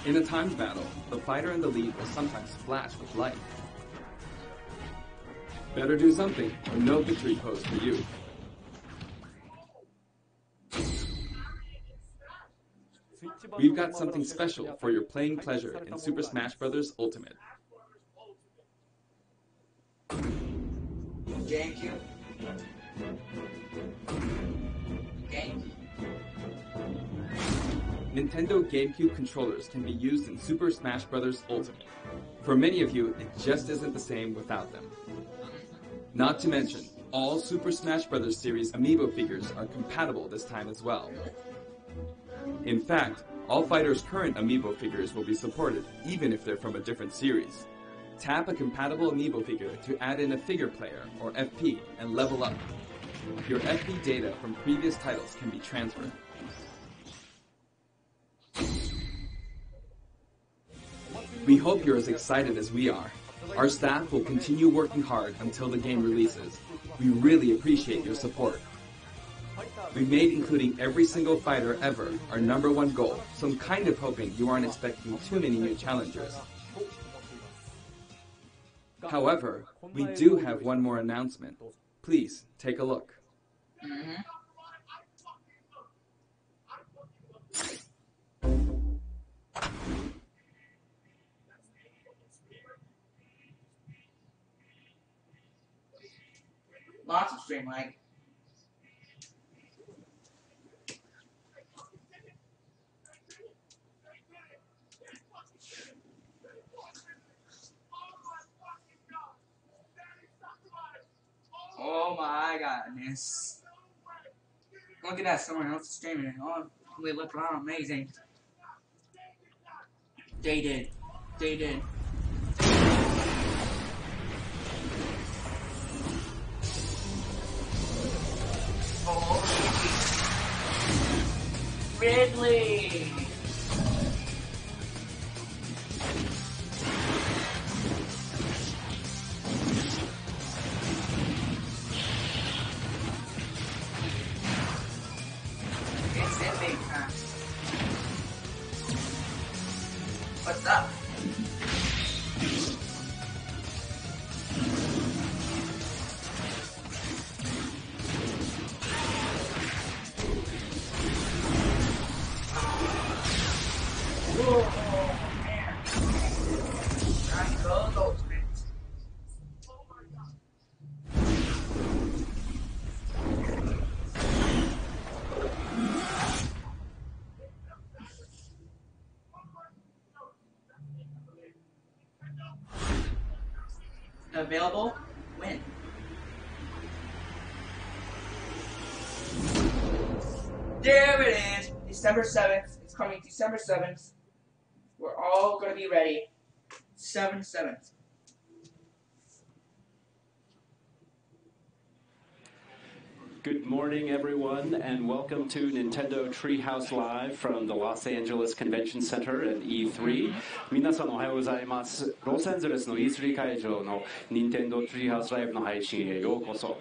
In a timed battle, the fighter in the lead will sometimes flash with light. Better do something, or no victory pose for you. We've got something special for your playing pleasure in Super Smash Bros. Ultimate. GameCube. GameCube. Nintendo GameCube controllers can be used in Super Smash Bros. Ultimate. For many of you, it just isn't the same without them. Not to mention, all Super Smash Bros. Series amiibo figures are compatible this time as well. In fact, all fighters' current amiibo figures will be supported, even if they're from a different series. Tap a compatible amiibo figure to add in a figure player, or FP, and level up. Your FP data from previous titles can be transferred. We hope you're as excited as we are. Our staff will continue working hard until the game releases. We really appreciate your support. We've made including every single fighter ever our #1 goal, so I'm kind of hoping you aren't expecting too many new challengers. However, we do have one more announcement. Please, take a look. Lots of stream lag. Oh my goodness. Look at that, someone else is streaming it. Oh, we look amazing. They did. They did. Ridley! It's in big time. What's up? available, win. There it is, December 7th. It's coming December 7th. We're all going to be ready. 7/7. Good morning, everyone, and welcome to Nintendo Treehouse Live from the Los Angeles Convention Center at E3. 皆さんおはようございます。ロサンゼルスの E3 会場の Nintendo Treehouse Live の配信へようこそ。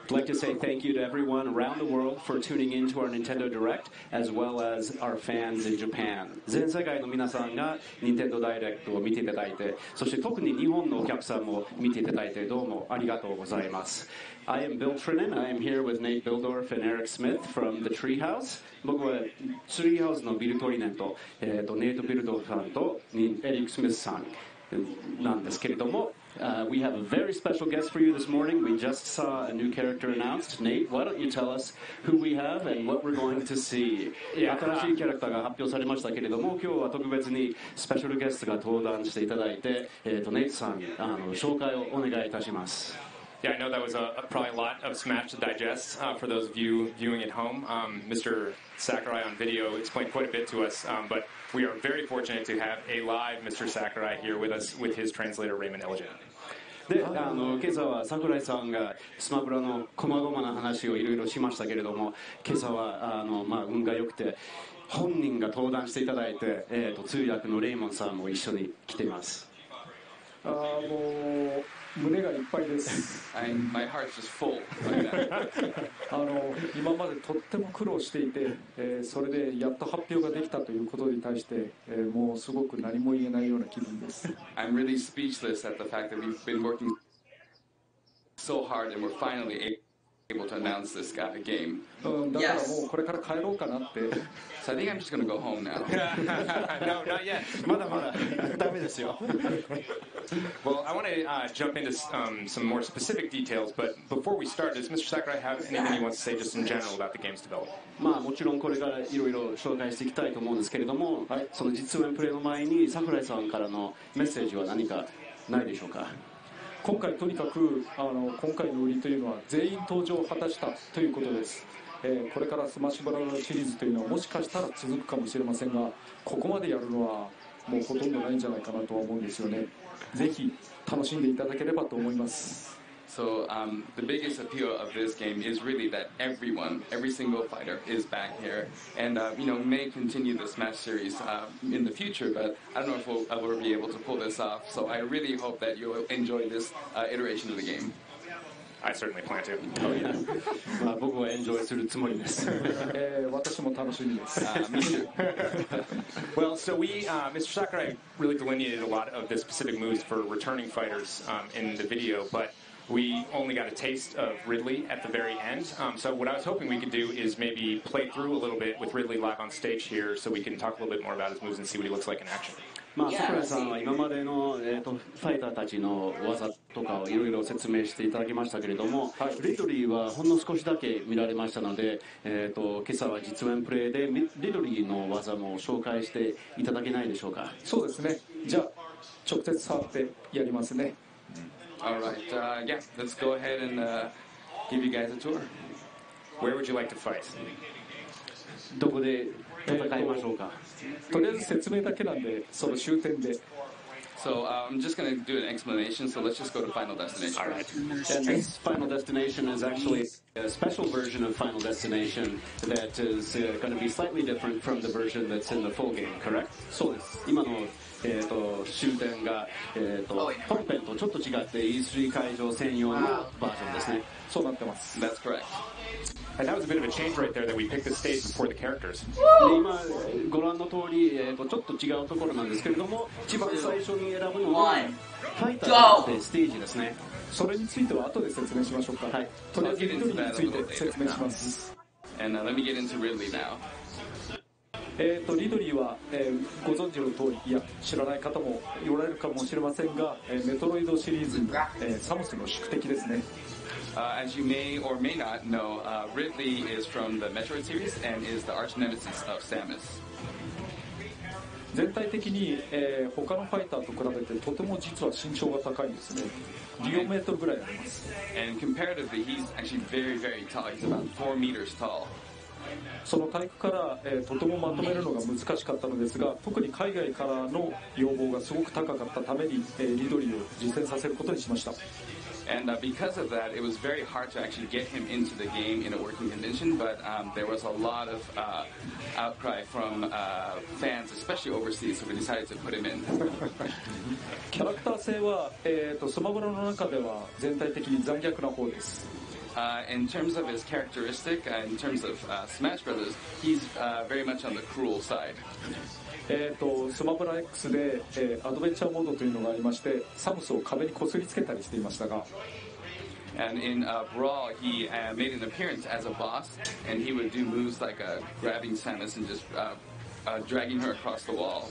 I'd like to say thank you to everyone around the world for tuning in to our Nintendo Direct, as well as our fans in Japan. 全世界の皆さんが Nintendo Direct を見ていただいて、そして特に日本のお客さんも見ていただいてどうもありがとうございます。I am Bill Trinan. I am here with Nate Bildorf and Eric Smith from the Treehouse. 僕は Treehouse のビル・トリネンと、ネイト・ビルドルフさんとエリック・スミスさんなんですけれども、we have a very special guest for you this morning. We just saw a new character announced. Nate, why don't you tell us who we have and what we're going to see? 新しいキャラクターが発表されましたけれども、今日は特別にスペシャルゲストが登壇していただいて、ネイトさん、紹介をお願いいたします。Yeah, I know that was probably a lot of Smash to digest for those of you viewing at home. Mr. Sakurai on video explained quite a bit to us, but we are very fortunate to have a live Mr. Sakurai here with us with his translator, Raymond Elgin. で、今朝は桜井さんがスマブラの細々な話をいろいろしましたけれども、今朝は運が良くて本人が登壇していただいて、通訳のレイモンさんも一緒に来ています。もう胸がいっぱいです。My heart's just full. 今までとっても苦労していて、それでやっと発表ができたということに対して、もうすごく何も言えないような気分です。I'm really speechless at the fact that we've been working so hard and we're finally able to announce this game. だからもうこれから帰ろうかなって。So I think I'm just going to go home now. No, not yet. まだまだダメですよ。Well, I want to jump into some more specific details, but before we start, does Mr. Sakurai have anything he wants to say just in general about the game's development? もちろんこれからいろいろ紹介していきたいと思うんですけれども、その実演プレイの前に桜井さんからのメッセージは何かないでしょうか。今回とにかく今回の売りというのは全員登場を果たしたということです。これからスマッシュブラザーズシリーズというのはもしかしたら続くかもしれませんが、ここまでやるのはもうほとんどないんじゃないかなとは思うんですよね。ぜひ楽しんでいただければと思います。So the biggest appeal of this game is really that every single fighter is back here, and may continue the Smash series in the future. But I don't know if we'll ever be able to pull this off. So I really hope that you'll enjoy this iteration of the game. I certainly plan to. 僕はエンジョイするつもりです。私も楽しみです。Me too. Well, so Mr. Sakurai really delineated a lot of the specific moves for returning fighters in the video, but we only got a taste of Ridley at the very end. So what I was hoping we could do is maybe play through a little bit with Ridley live on stage here so we can talk a little bit more about his moves and see what he looks like in action. 桜井さんは今までの、ファイターたちの技とかをいろいろ説明していただきましたけれども、リドリーはほんの少しだけ見られましたので、今朝は実演プレイでリドリーの技も紹介していただけないでしょうか。そうですね。じゃあ直接触ってやりますね。All right, yeah, let's go ahead and give you guys a tour. Where would you like to fight? どこで戦いましょうか。とりあえず説明だけなんで、その終点で。So I'm just going to do an explanation, so let's just go to Final Destination. All right. And this Final Destination is actually a special version of Final Destination that is going to be slightly different from the version that's in the full game, correct? そうです。今の終点が、本編とちょっと違って E3 会場専用のバージョンですね。そうなってます。That's correct. And that was a bit of a change right there that we picked the stage before the characters. で今ご覧の通り、ちょっと違うところなんですけれども、一番最初に選ぶのはファイターでステージですね。それについては後で説明しましょうか。はい。とりあえずリドリーについて説明します。And let me get into Ridley now. リドリーは、ご存知の通り、いや知らない方もおられるかもしれませんが、メトロイドシリーズ、サムスの宿敵ですね。As you may or may not know, Ridley is from the Metroid series and is the arch nemesis of Samus. 全体的に、他のファイターと比べてとても実は身長が高いんですね。4メートルぐらいあります。And comparatively, he's actually very, very tall. He's about 4 meters tall. その体育から、とてもまとめるのが難しかったのですが、特に海外からの要望がすごく高かったために、リドリーを実践させることにしました。And because of that, it was very hard to actually get him into the game in a working condition, but there was a lot of outcry from fans, especially overseas, so we decided to put him in. キャラクター性は、スマブラの中では全体的に残虐な方です。In terms of his characteristic, in terms of Smash Brothers, he's very much on the cruel side. スマブラ X で、アドベンチャーモードというのがありまして、サムスを壁にこすりつけたりしていましたが、And in Brawl, he made an appearance as a boss, and he would do moves like grabbing Samus and just dragging her across the wall.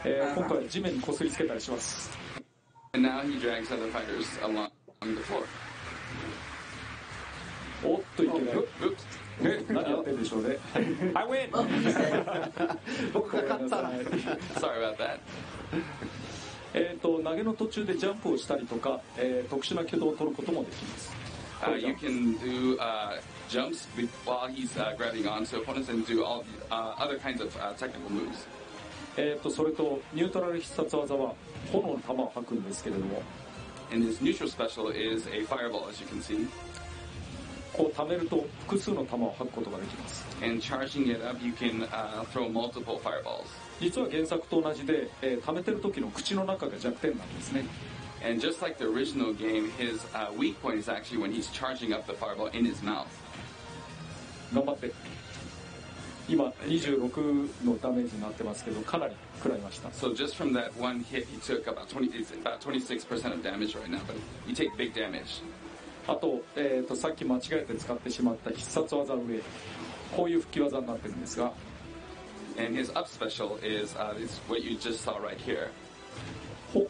今回は地面にこすりつけたりします。And now he drags other fighters along the floor. おっといけない。何やってんでしょうね。I win! 僕が勝った。Sorry about that. 投げの途中でジャンプをしたりとか、特殊な挙動を取ることもできます。You can do jumps while he's grabbing onto opponents and do all other kinds of technical moves. それとニュートラル必殺技は炎の玉を吐くんですけれども。And his neutral special is a fireball, as you can see. こう貯めると複数の玉を吐くことができます。And charging it up, you can throw multiple fireballs. 実は原作と同じで、貯めてる時の口の中が弱点なんですね。And just like the original game, his weak point is actually when he's charging up the fireball in his mouth. 頑張って。今26のダメージになってますけど、かなり食らいました。So just from that one hit, he took about 26% of damage right now, but you take big damage. あと、さっき間違えて使ってしまった必殺技上、こういう復帰技になってるんですが、And his up special is what you just saw right here. 4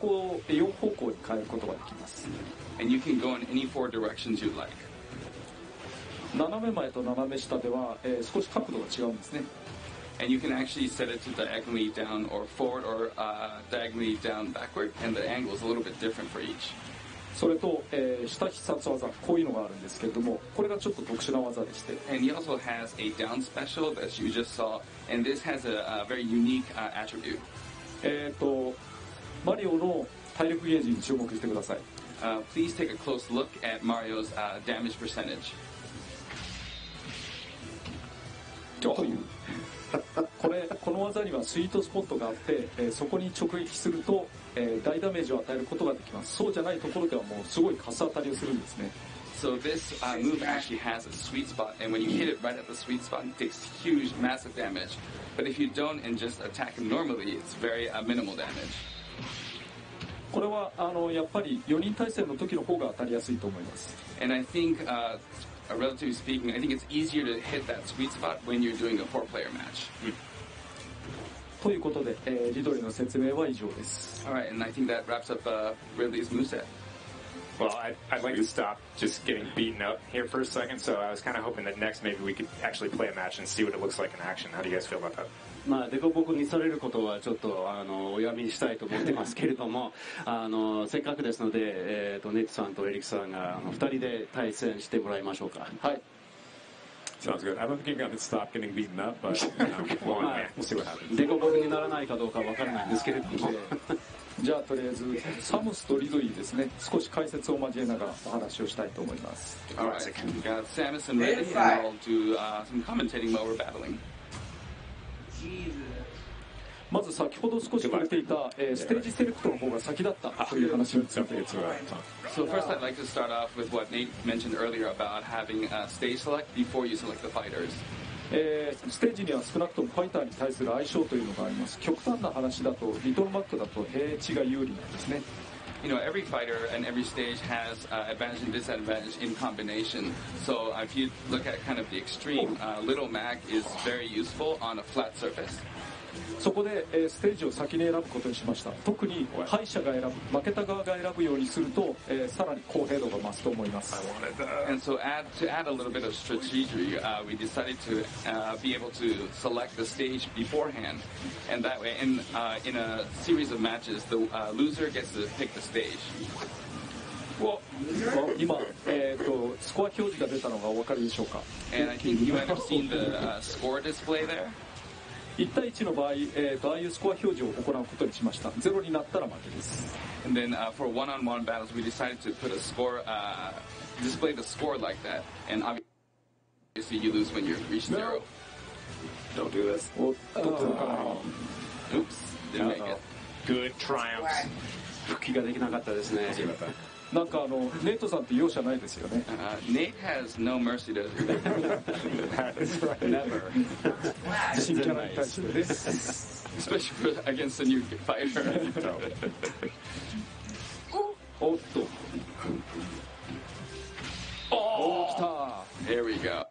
方向に変えることができます。And you can go in any 4 directions you like. 斜め前と斜め下では、少し角度が違うんですね。And you can actually set it to diagonally down or forward or diagonally down backward, and the angle is a little bit different for each. それと、下必殺技、こういうのがあるんですけれども、これがちょっと特殊な技でして。And he also has a down special that you just saw, and this has a very unique attribute. マリオの体力ゲージに注目してください。Please take a close look at Mario's damage percentage. というこの技にはスイートスポットがあって、そこに直撃すると、大ダメージを与えることができます。そうじゃないところではもうすごいカス当たりをするんですね。So this move actually has a sweet spot, and when you hit it right at the sweet spot, it takes huge, massive damage. But if you don't and just attack him normally, it's very minimal damage. これはやっぱり4人対戦の時の方が当たりやすいと思います。And I think, relatively speaking, I think it's easier to hit that sweet spot when you're doing a 4-player match. ということで、リドリーの説明は以上です。All right, and I think that wraps up Ridley's moveset. Well, I'd like to stop just getting beaten up here for a second, so I was kind of hoping that next maybe we could actually play a match and see what it looks like in action. How do you guys feel about that? まあ、デコボコにされることはちょっとおやみしたいと思ってますけれどもせっかくですので、ネットさんとエリックさんが2人で対戦してもらいましょうか。はい。Sounds good. I don't think you're going to stop getting beaten up, but we'll see what happens. デコボコにならないかどうかわからないんですけれども。じゃあとりあえずサムスとリドリーですね、少し解説を交えながらお話をしたいと思います。All right, we got Samus and Ridley, and I'll do some commentating while we're battling. まず先ほど少し触れていた、ステージセレクトの方が先だったという話について。So first I'd like to start off with what Nate mentioned earlier about having stage select before you select the fighters. ステージには少なくともファイターに対する相性というのがあります。極端な話だとリトルマックだと平地が有利なんですね。You know, every fighter and every stage has advantage and disadvantage in combination. So if you look at kind of the extreme, Little Mac is very useful on a flat surface. そこで、ステージを先に選ぶことにしました。特に敗者が選ぶ、負けた側が選ぶようにすると、さらに公平度が増すと思います。And so to add a little bit of strategy, we decided to be able to select the stage beforehand, and that way, in a series of matches, the loser gets to pick the stage. 今、スコア表示が出たのがお分かりでしょうか。 And I think you might have seen the score display there. 1対1の場合、ああいうスコア表示を行うことにしました。0になったら負けです。And then for one-on-one battles, we decided to put a score, display the score like that. And obviously, you lose when you reach 0. Don't do this. Oops, didn't make it. Good triumphs. 復帰ができなかったですね。なんかネイトさんって容赦ないですよね。Nate has no mercy, does he? Never. 新キャラに対してね。Especially against a new fighter. おっと。おー、来た。Here we go.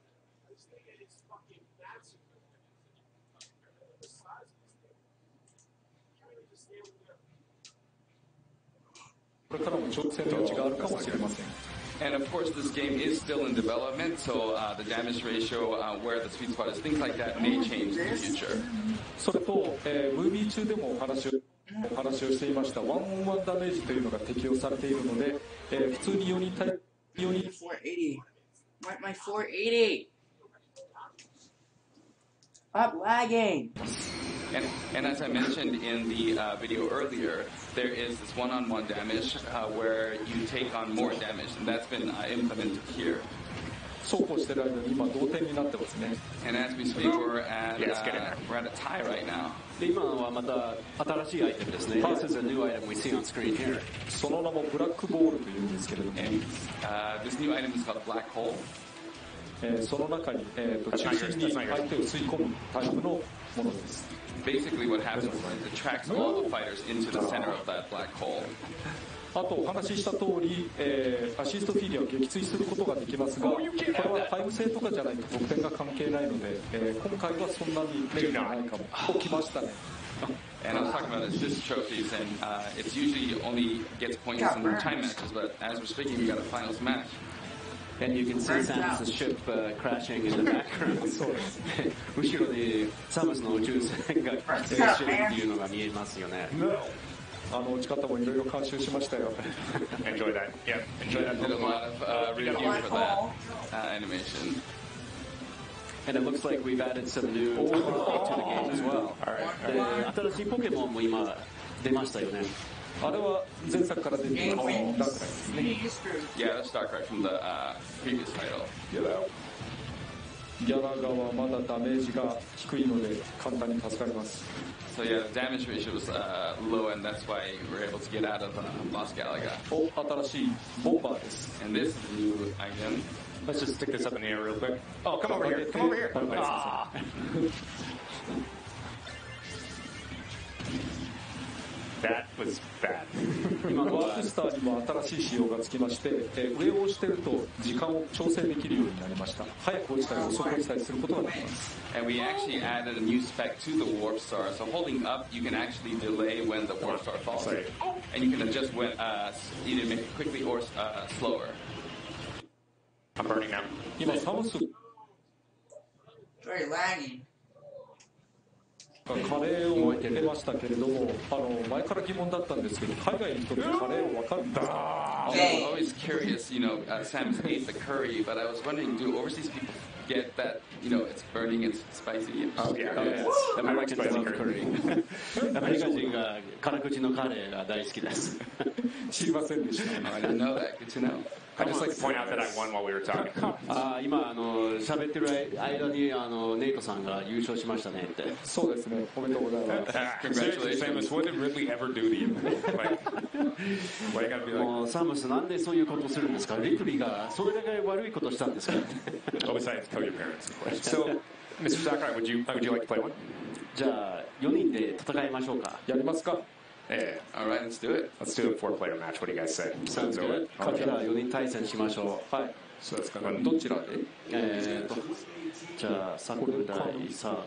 これからも挑戦の余地があるかもしれません。 And of course, this game is still in development, so the damage ratio, where the sweet spot is, things like that may change in the future. それと、ムービー中でもお話をしていましたワンオンワンダメージというのが適用されているので、普通に4人対4人。480. My 480. Stop lagging. And as I mentioned in the video earlier, there is this one-on-one damage where you take on more damage, and that's been implemented here. そうこうしてる間に今同点になってますね。And as we speak, we're at a tie right now. で今のはまた新しいアイテムですね。This is a new item we see on screen here. その名もブラックボールというんですけれども。And this new item is called a black hole. その中に中心に相手を吸い込むタイプのものです。Basically, what happens is it attracts all the fighters into the center of that black hole. あとお話しした通り、アシストフィギュアを撃墜することができますが、これはタイム制とかじゃないと得点が関係ないので、今回はそんなにメリットないかも。来ましたね。And I was talking about assist trophies, and it's usually only gets points in time matches, but as we're speaking, we got a finals match. And you can see Samus's ship crashing in the background. 後ろでサムスの宇宙船が活躍してるっていうのが見えますよね。打ち方もいろいろ監修しましたよ。Enjoy that. Yeah, enjoy that. Did a lot of review for that animation. And it looks like we've added some new to the game as well. 新しいポケモンも今出ましたよね。あれは前作から出ているダークナイトですね。Yeah, that's Darkrai from the previous title. ギャラガはまだダメージが低いので簡単に助かります。So yeah, the damage ratio was low, and that's why we were able to get out of Lost Galaga. 新しいボンバーです。And this is a new item. Let's just stick this up in the air real quick. Oh, come over here. Come over here. Ah. That was bad. 今ワークスターにも新しい仕様がつきまして、上を押してると時間を調整できるようになりました。早く落ちたり遅く落ちたりすることができます。And we actually added a new spec to the warp star. So holding up, you can actually delay when the warp star falls, and you can adjust when either make it quickly or slower. I'm burning now. 今サムス Very lagging. カレーを得ましたけれども、前から疑問だったんですけど、海外の人ってカレーを分かるんですか？ I was always curious, Samus ate the curry, but I was wondering, do overseas people get that, it's burning, it's spicy? Oh, yeah. Americans love curry. アメリカ人が辛口のカレーが大好きです。知りませんでした。I didn't know that. Good to know. I'd just like to point out that I won while we were talking. 今喋ってる間にネイトさんが優勝しましたねって。そうですね。おめでとうございます。Congratulations, Samus. What did Ridley ever do to you? Like, why you gotta be like? もうサムスなんでそういうことするんですか？リプリーがそれだけ悪いことしたんですか？ Oh, besides, tell your parents, of course. So, Mr. Sakurai, would you like to play one? じゃあ4人で戦いましょうか。やりますか。Yeah. All right, let's do it. Let's do a 4-player match. What do you guys say? Sounds good. じゃあ4人対戦しましょう。はい。そうですか。どちらで？じゃあサクライさん。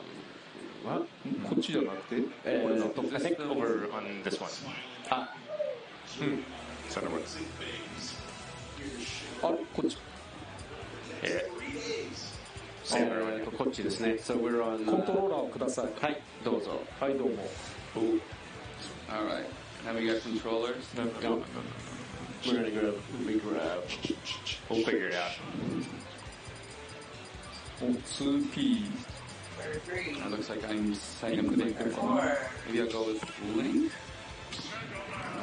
こっちじゃなくて、I think over on this one. あ、そのあれこっち。こっちですね。So we're on. コントローラーをください。はい、どうぞ。はい、どうも。Alright. Now we got controllers. No. We're gonna grab. We'll figure it out. 2P. It looks like I'm setting up the Maybe I'll go with Link.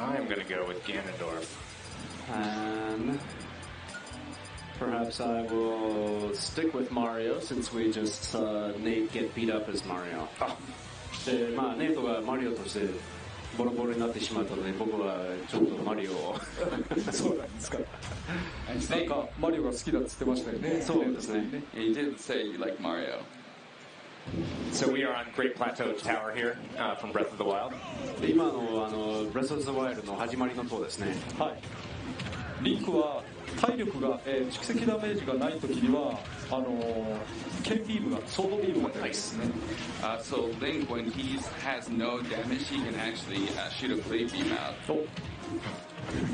I'm gonna go with Ganondorf. And perhaps I will stick with Mario since we just saw Nate get beat up as Mario. で、まあネイトがマリオとしてボロボロになってしまったので僕はちょっとマリオをそうなんですか。なんかマリオが好きだって言ってましたよね。そうですね。You did say you like Mario. So we are on Great Plateau Tower here from Breath of the Wild. で今のBreath of the Wild の始まりの塔ですね。はい。リンクは体力が、蓄積ダメージがないときには剣ビームがソードビームが出るんですね。So Link, when he has no damage, he can actually shoot a blade beam out.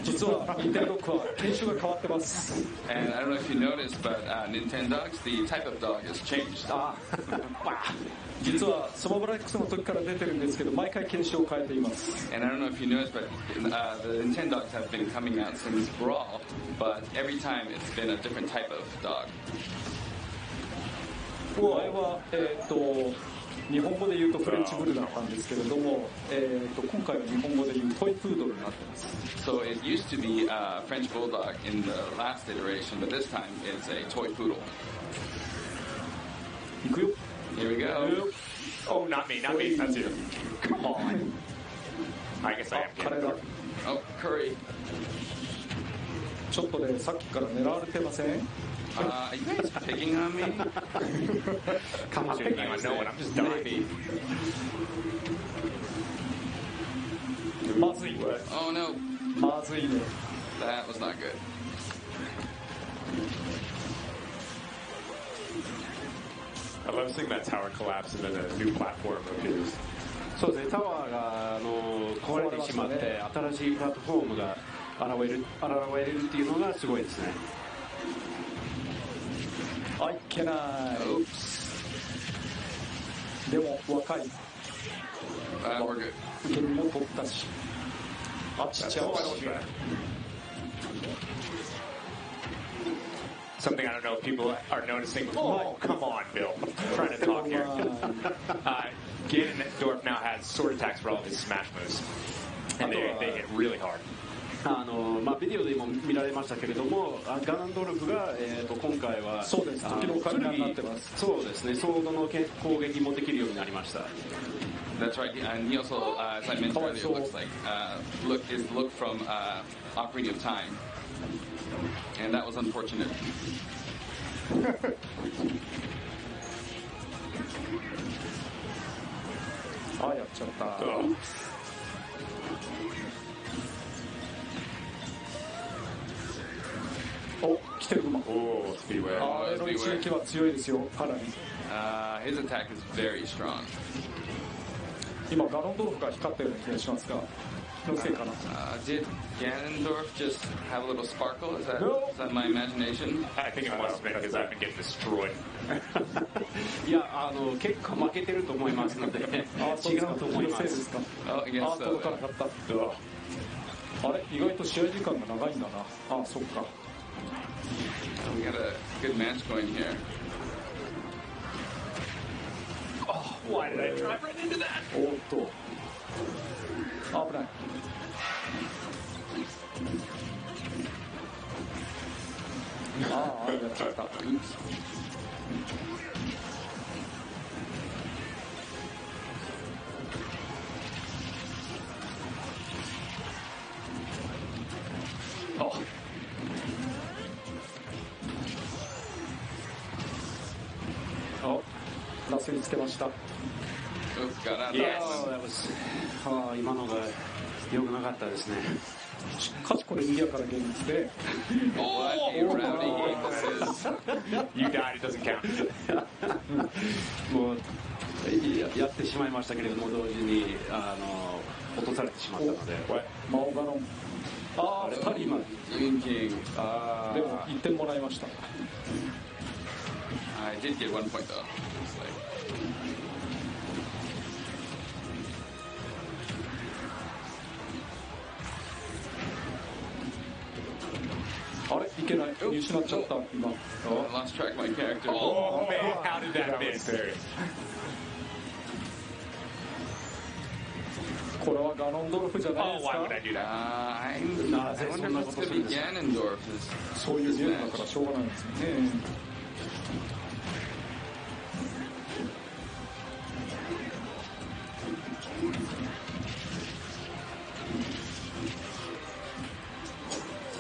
実はニンテンドックは犬種が変わってます。And I don't know if you noticed, but Nintendogs, the type of dog has changed. 実はスマブラ X の時から出てるんですけど、毎回犬種を変えています。And I don't know if you noticed, but the Nintendogs have been coming out since Brawl, but every time it's been a different type of dog. 前は日本語で言うとフレンチブルだったんですけれども、今回は日本語で言うトイプードルになってます。So it used to be French Bulldog in the last iteration, but this time it's a toy poodle. いくよ。Here we go. Oh, not me. That's you. Come on. I guess I am Ganondorf. Oh, Curry. ちょっとね、さっきから狙われてません？Are you guys picking on me? I'm not picking on no one. I'm just dying. まずい。Oh no. まずいね。That was not good. I love seeing that tower collapse and then a new platform appears. そうですね、タワーが壊れてしまって新しいプラットフォームが現れるっていうのがすごいですね。あ、いけない。でも若い。剣も取ったし。あ、ちっちゃい。Something I don't know if people are noticing. Oh, come on, Bill. I'm trying to talk here. Ganondorf now has sword attacks for all of his smash moves. And they hit really hard. ビデオでも見られましたけれども、ガナンドルフが、今回はそうです、時のカルナになってます。そうですね、ソードの攻撃もできるようになりました。That's right, and he also, as I mentioned earlier, looks like look from Ocarina of Time, and that was unfortunate. あ、やっちゃった。お、来てる馬。Oh, beware. の一撃は強いですよ、かなり。His attack is very strong. 今、ガノンドルフが光ったような気がしますが、気のせいかな。Did Ganondorf just have a little sparkle? Is that my imagination? I think it must have been because I've been getting destroyed. いや、結構負けてると思いますので、違うと思います。Oh, yes. 届かなかった。あれ、意外と試合時間が長いんだな。あ、そっか。We got a good match going here. Oh, why did I drive right into that? おっと。危ない。ああ、やっちゃった。ラスにつけました。今のが良くなかったですね。しかしこれ賑やかなゲームですね。You died, it doesn't count. もうやってしまいましたけれども、同時に落とされてしまったので。マオガノン。ああ、2人今。でも1点もらいました。I did get 1 point though. あれいけない。見失っちゃった、今。I lost track of my character. Oh, man, how did that miss? これはガノンドルフじゃないですか。 Oh, why would I do that? I wonder if it's going to be Ganondorf. そういうゲームだからしょうがないんですよね。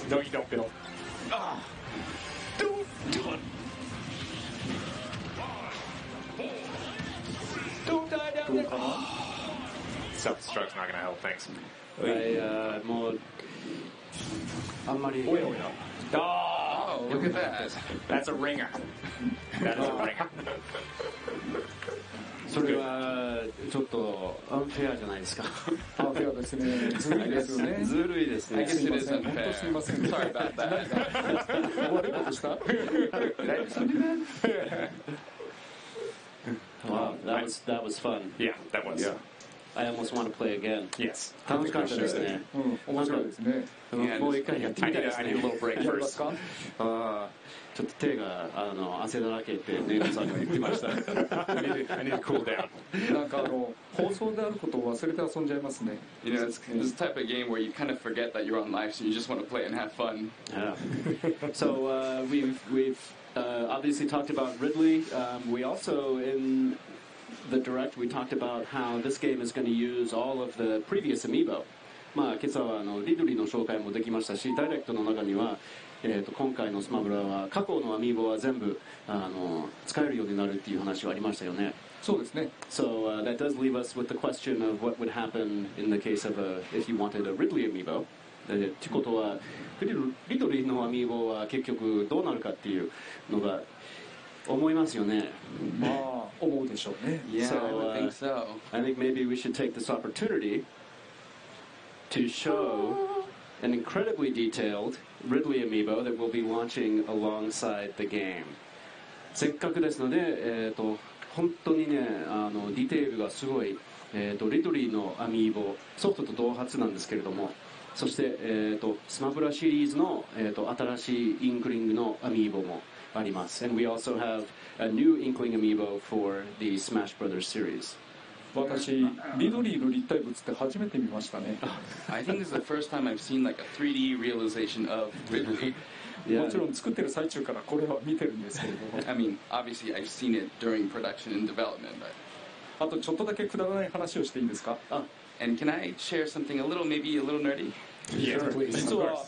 No, you don't, Bill. Don't do it. Don't die down there. Self-destruct's not going to help, thanks. もうあんまり。おやおや。Oh, look at that. That's a ringer. That is a ringer. それはちょっとアンフェアじゃないですか。アンフェアですね。ずるいですよね。ずるいですね。すみません。本当すみません。Sorry about that. 悪いことした？ Wow, that was fun. Yeah, that was. Yeah. I almost want to play again. Yes. 楽しかったですね。面白いですね。もう一回やってみたいですね。I need a little break first. ちょっと手が汗だらけってネイルさんが言ってました。I need to cool down. なんか放送であることを忘れて遊んじゃいますね。You know, it's this type of game where you kind of forget that you're on live, so you just want to play and have fun. Yeah. So we've obviously talked about Ridley. We also in the direct we talked about how this game is going to use all of the previous amiibo. まあ今朝はリドリーの紹介もできましたし、ダイレクトの中には。今回のスマブラは過去のアミーボは全部使えるようになるっていう話がありましたよね。そうですね。So that does leave us with the question of what would happen in the case of if you wanted a Ridley amiibo. っていうことはリドリーのアミーボは結局どうなるかっていうのが思いますよね。まあ思うでしょうね。Yeah, I would think so. I think maybe we should take this opportunity to show an incredibly detailed Ridley amiibo that will be launching alongside the game. せっかくですので、本当にね、ディテールがすごい、リドリーのアミーボ、ソフトと同発なんですけれども、そして、スマブラシリーズの、新しいインクリングのアミーボもあります。And we also have a new Inkling amiibo for the Smash Brothers series. 私リドリーの立体物って初めて見ましたね。I think this is the first time I've seen like a 3D realization of Ridley. もちろん作ってる最中からこれは見てるんですけれども。I mean, obviously I've seen it during production and development, but. あとちょっとだけくだらない話をしていいですか？ And can I share something a little, maybe a little nerdy? Yeah, please. 実は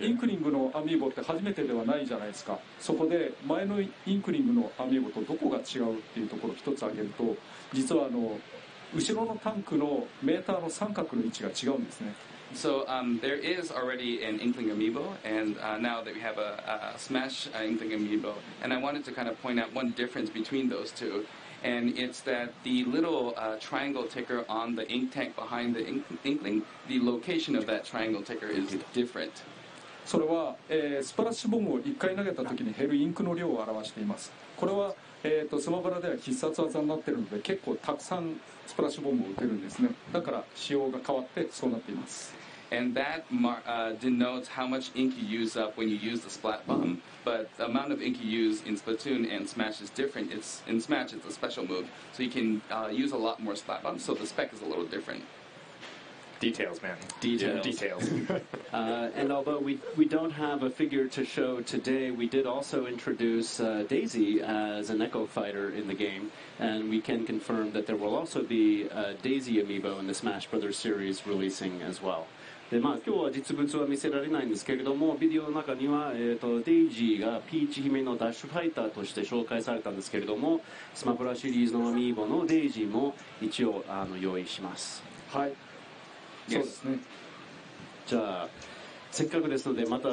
インクリングのアミーボって初めてではないじゃないですか。そこで前のインクリングのアミーボとどこが違うっていうところを一つ挙げると、実は後ろのタンクのメーターの三角の位置が違うんですね。So there is already an Inkling amiibo, and now that we have a Smash Inkling amiibo, and I wanted to kind of point out one difference between those two, and it's that the little triangle ticker on the ink tank behind the Inkling, the location of that triangle ticker is different. それは、スプラッシュボムを1回投げた時に減るインクの量を表しています。これはスマブラでは必殺技になっているので結構たくさんスプラッシュボムを打てるんですね。だから仕様が変わってそうなっています。And that denotes how much ink you use up when you use the splat bomb. But the amount of ink you use in Splatoon and Smash is different. In Smash, it's a special move, so you can use a lot more splat bombs. So the spec is a little different. Details, man. Details. Details. And although we don't have a figure to show today, we did also introduce Daisy as an Echo Fighter in the game, and we can confirm that there will also be a Daisy amiibo in the Smash Brothers series releasing as well. で今日は実物は見せられないんですけれども、ビデオの中には、デイジーがピーチ姫のダッシュファイターとして紹介されたんですけれども、スマブラシリーズのアミーボのデイジーも一応用意します。はい。そうですね。じゃあせっかくですのでまた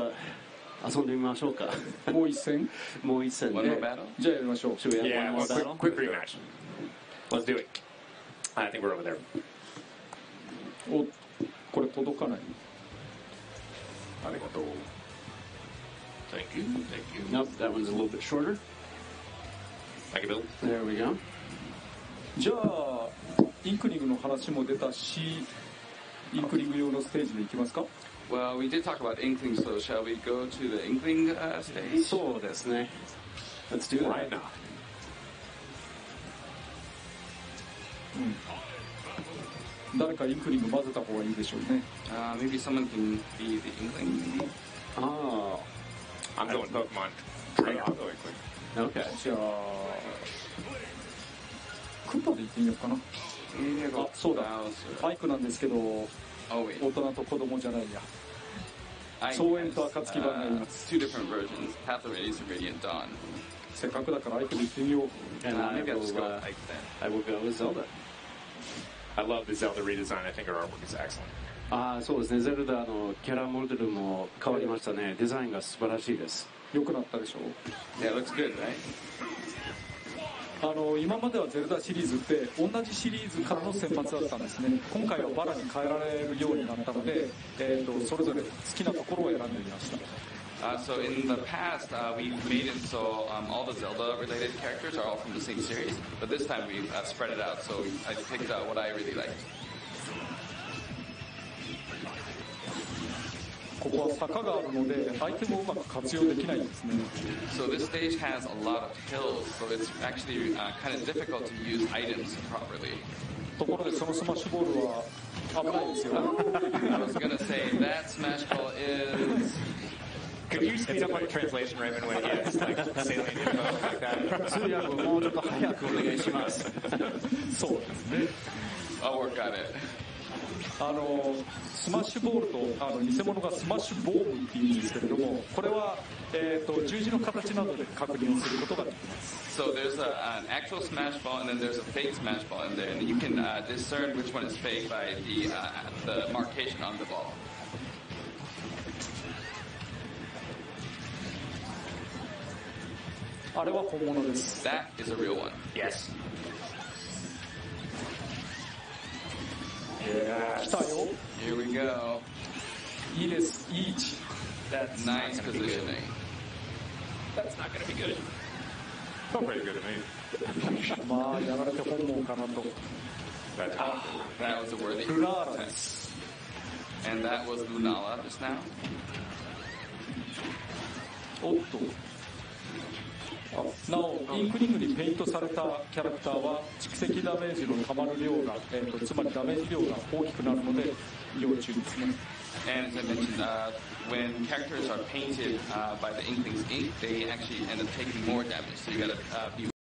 遊んでみましょうか。もう一戦。もう一戦で。One more battle? じゃあやりましょう。Should we have one more battle? Quick rematch. Let's do it. I think we're over there. お、これ届かない。ありがとう。Thank you. Thank you. Nope, that one's a little bit shorter. Thank you, Bill. There we go. じゃあ、インクリングの話も出たし、インクリング用のステージで行きますか？ Well, we did talk about Inklings, so shall we go to the Inkling stage? そうですね。Let's do that. Right now. 誰かインクリング混ぜた方がいいでしょうね。Maybe someone can be the Inkling, maybe? Oh. I'm going Pokemon. Trey, I'll go Inkling. Okay. じゃあ、クッパで行ってみようかな。あ、そうだ。アイクなんですけど、大人と子供じゃないや。総園と暁版がいます。Two different versions. Path of Radiance and Radiant Dawn. せっかくだからアイクで行ってみよう。And I will go with Zelda. I love the Zelda redesign. I think her artwork is excellent. ああ、そうですね。ゼルダのキャラモデルも変わりましたね。デザインが素晴らしいです。良くなったでしょう。Yeah, it looks good, right? 今まではゼルダシリーズって同じシリーズからの選抜だったんですね。今回はバラに変えられるようになったので、それぞれ好きなところを選んでみました。So in the past, we made it so all the Zelda-related characters are all from the same series, but this time we spread it out. So I picked what I really liked. ここは坂があるので、アイテムをうまく活用できないんですね。So this stage has a lot of hills, so it's actually kind of difficult to use items properly. ところでそのスマッシュボールは危ないですよ。I was gonna say that Smash Ball is. Could you speed up on your translation, Raymond, when it gets like salient info like that? 通訳をもうちょっと早くお願いします。そうですね。I'll work on it. スマッシュボールと偽物がスマッシュボームっていうんですけれども、これは、十字の形などで確認することができます。So there's an actual smash ball and then there's a fake smash ball in there, and you can discern which one is fake by the markation on the ball. あれは本物です。That is a real one. Yes. 来たよ。Here we go. いいです。いい位置。That's nice positioning. That's not going to be good. Felt pretty good to me. まあやられて本望かなと。That was a worthy test. And that was Lunala just now. おっと。なお、インクリングにペイントされたキャラクターは蓄積ダメージの溜まる量が、つまりダメージ量が大きくなるので要注意ですね。And as I mentioned, when characters are painted by the Inkling's ink, they actually end up taking more damage. So you gotta be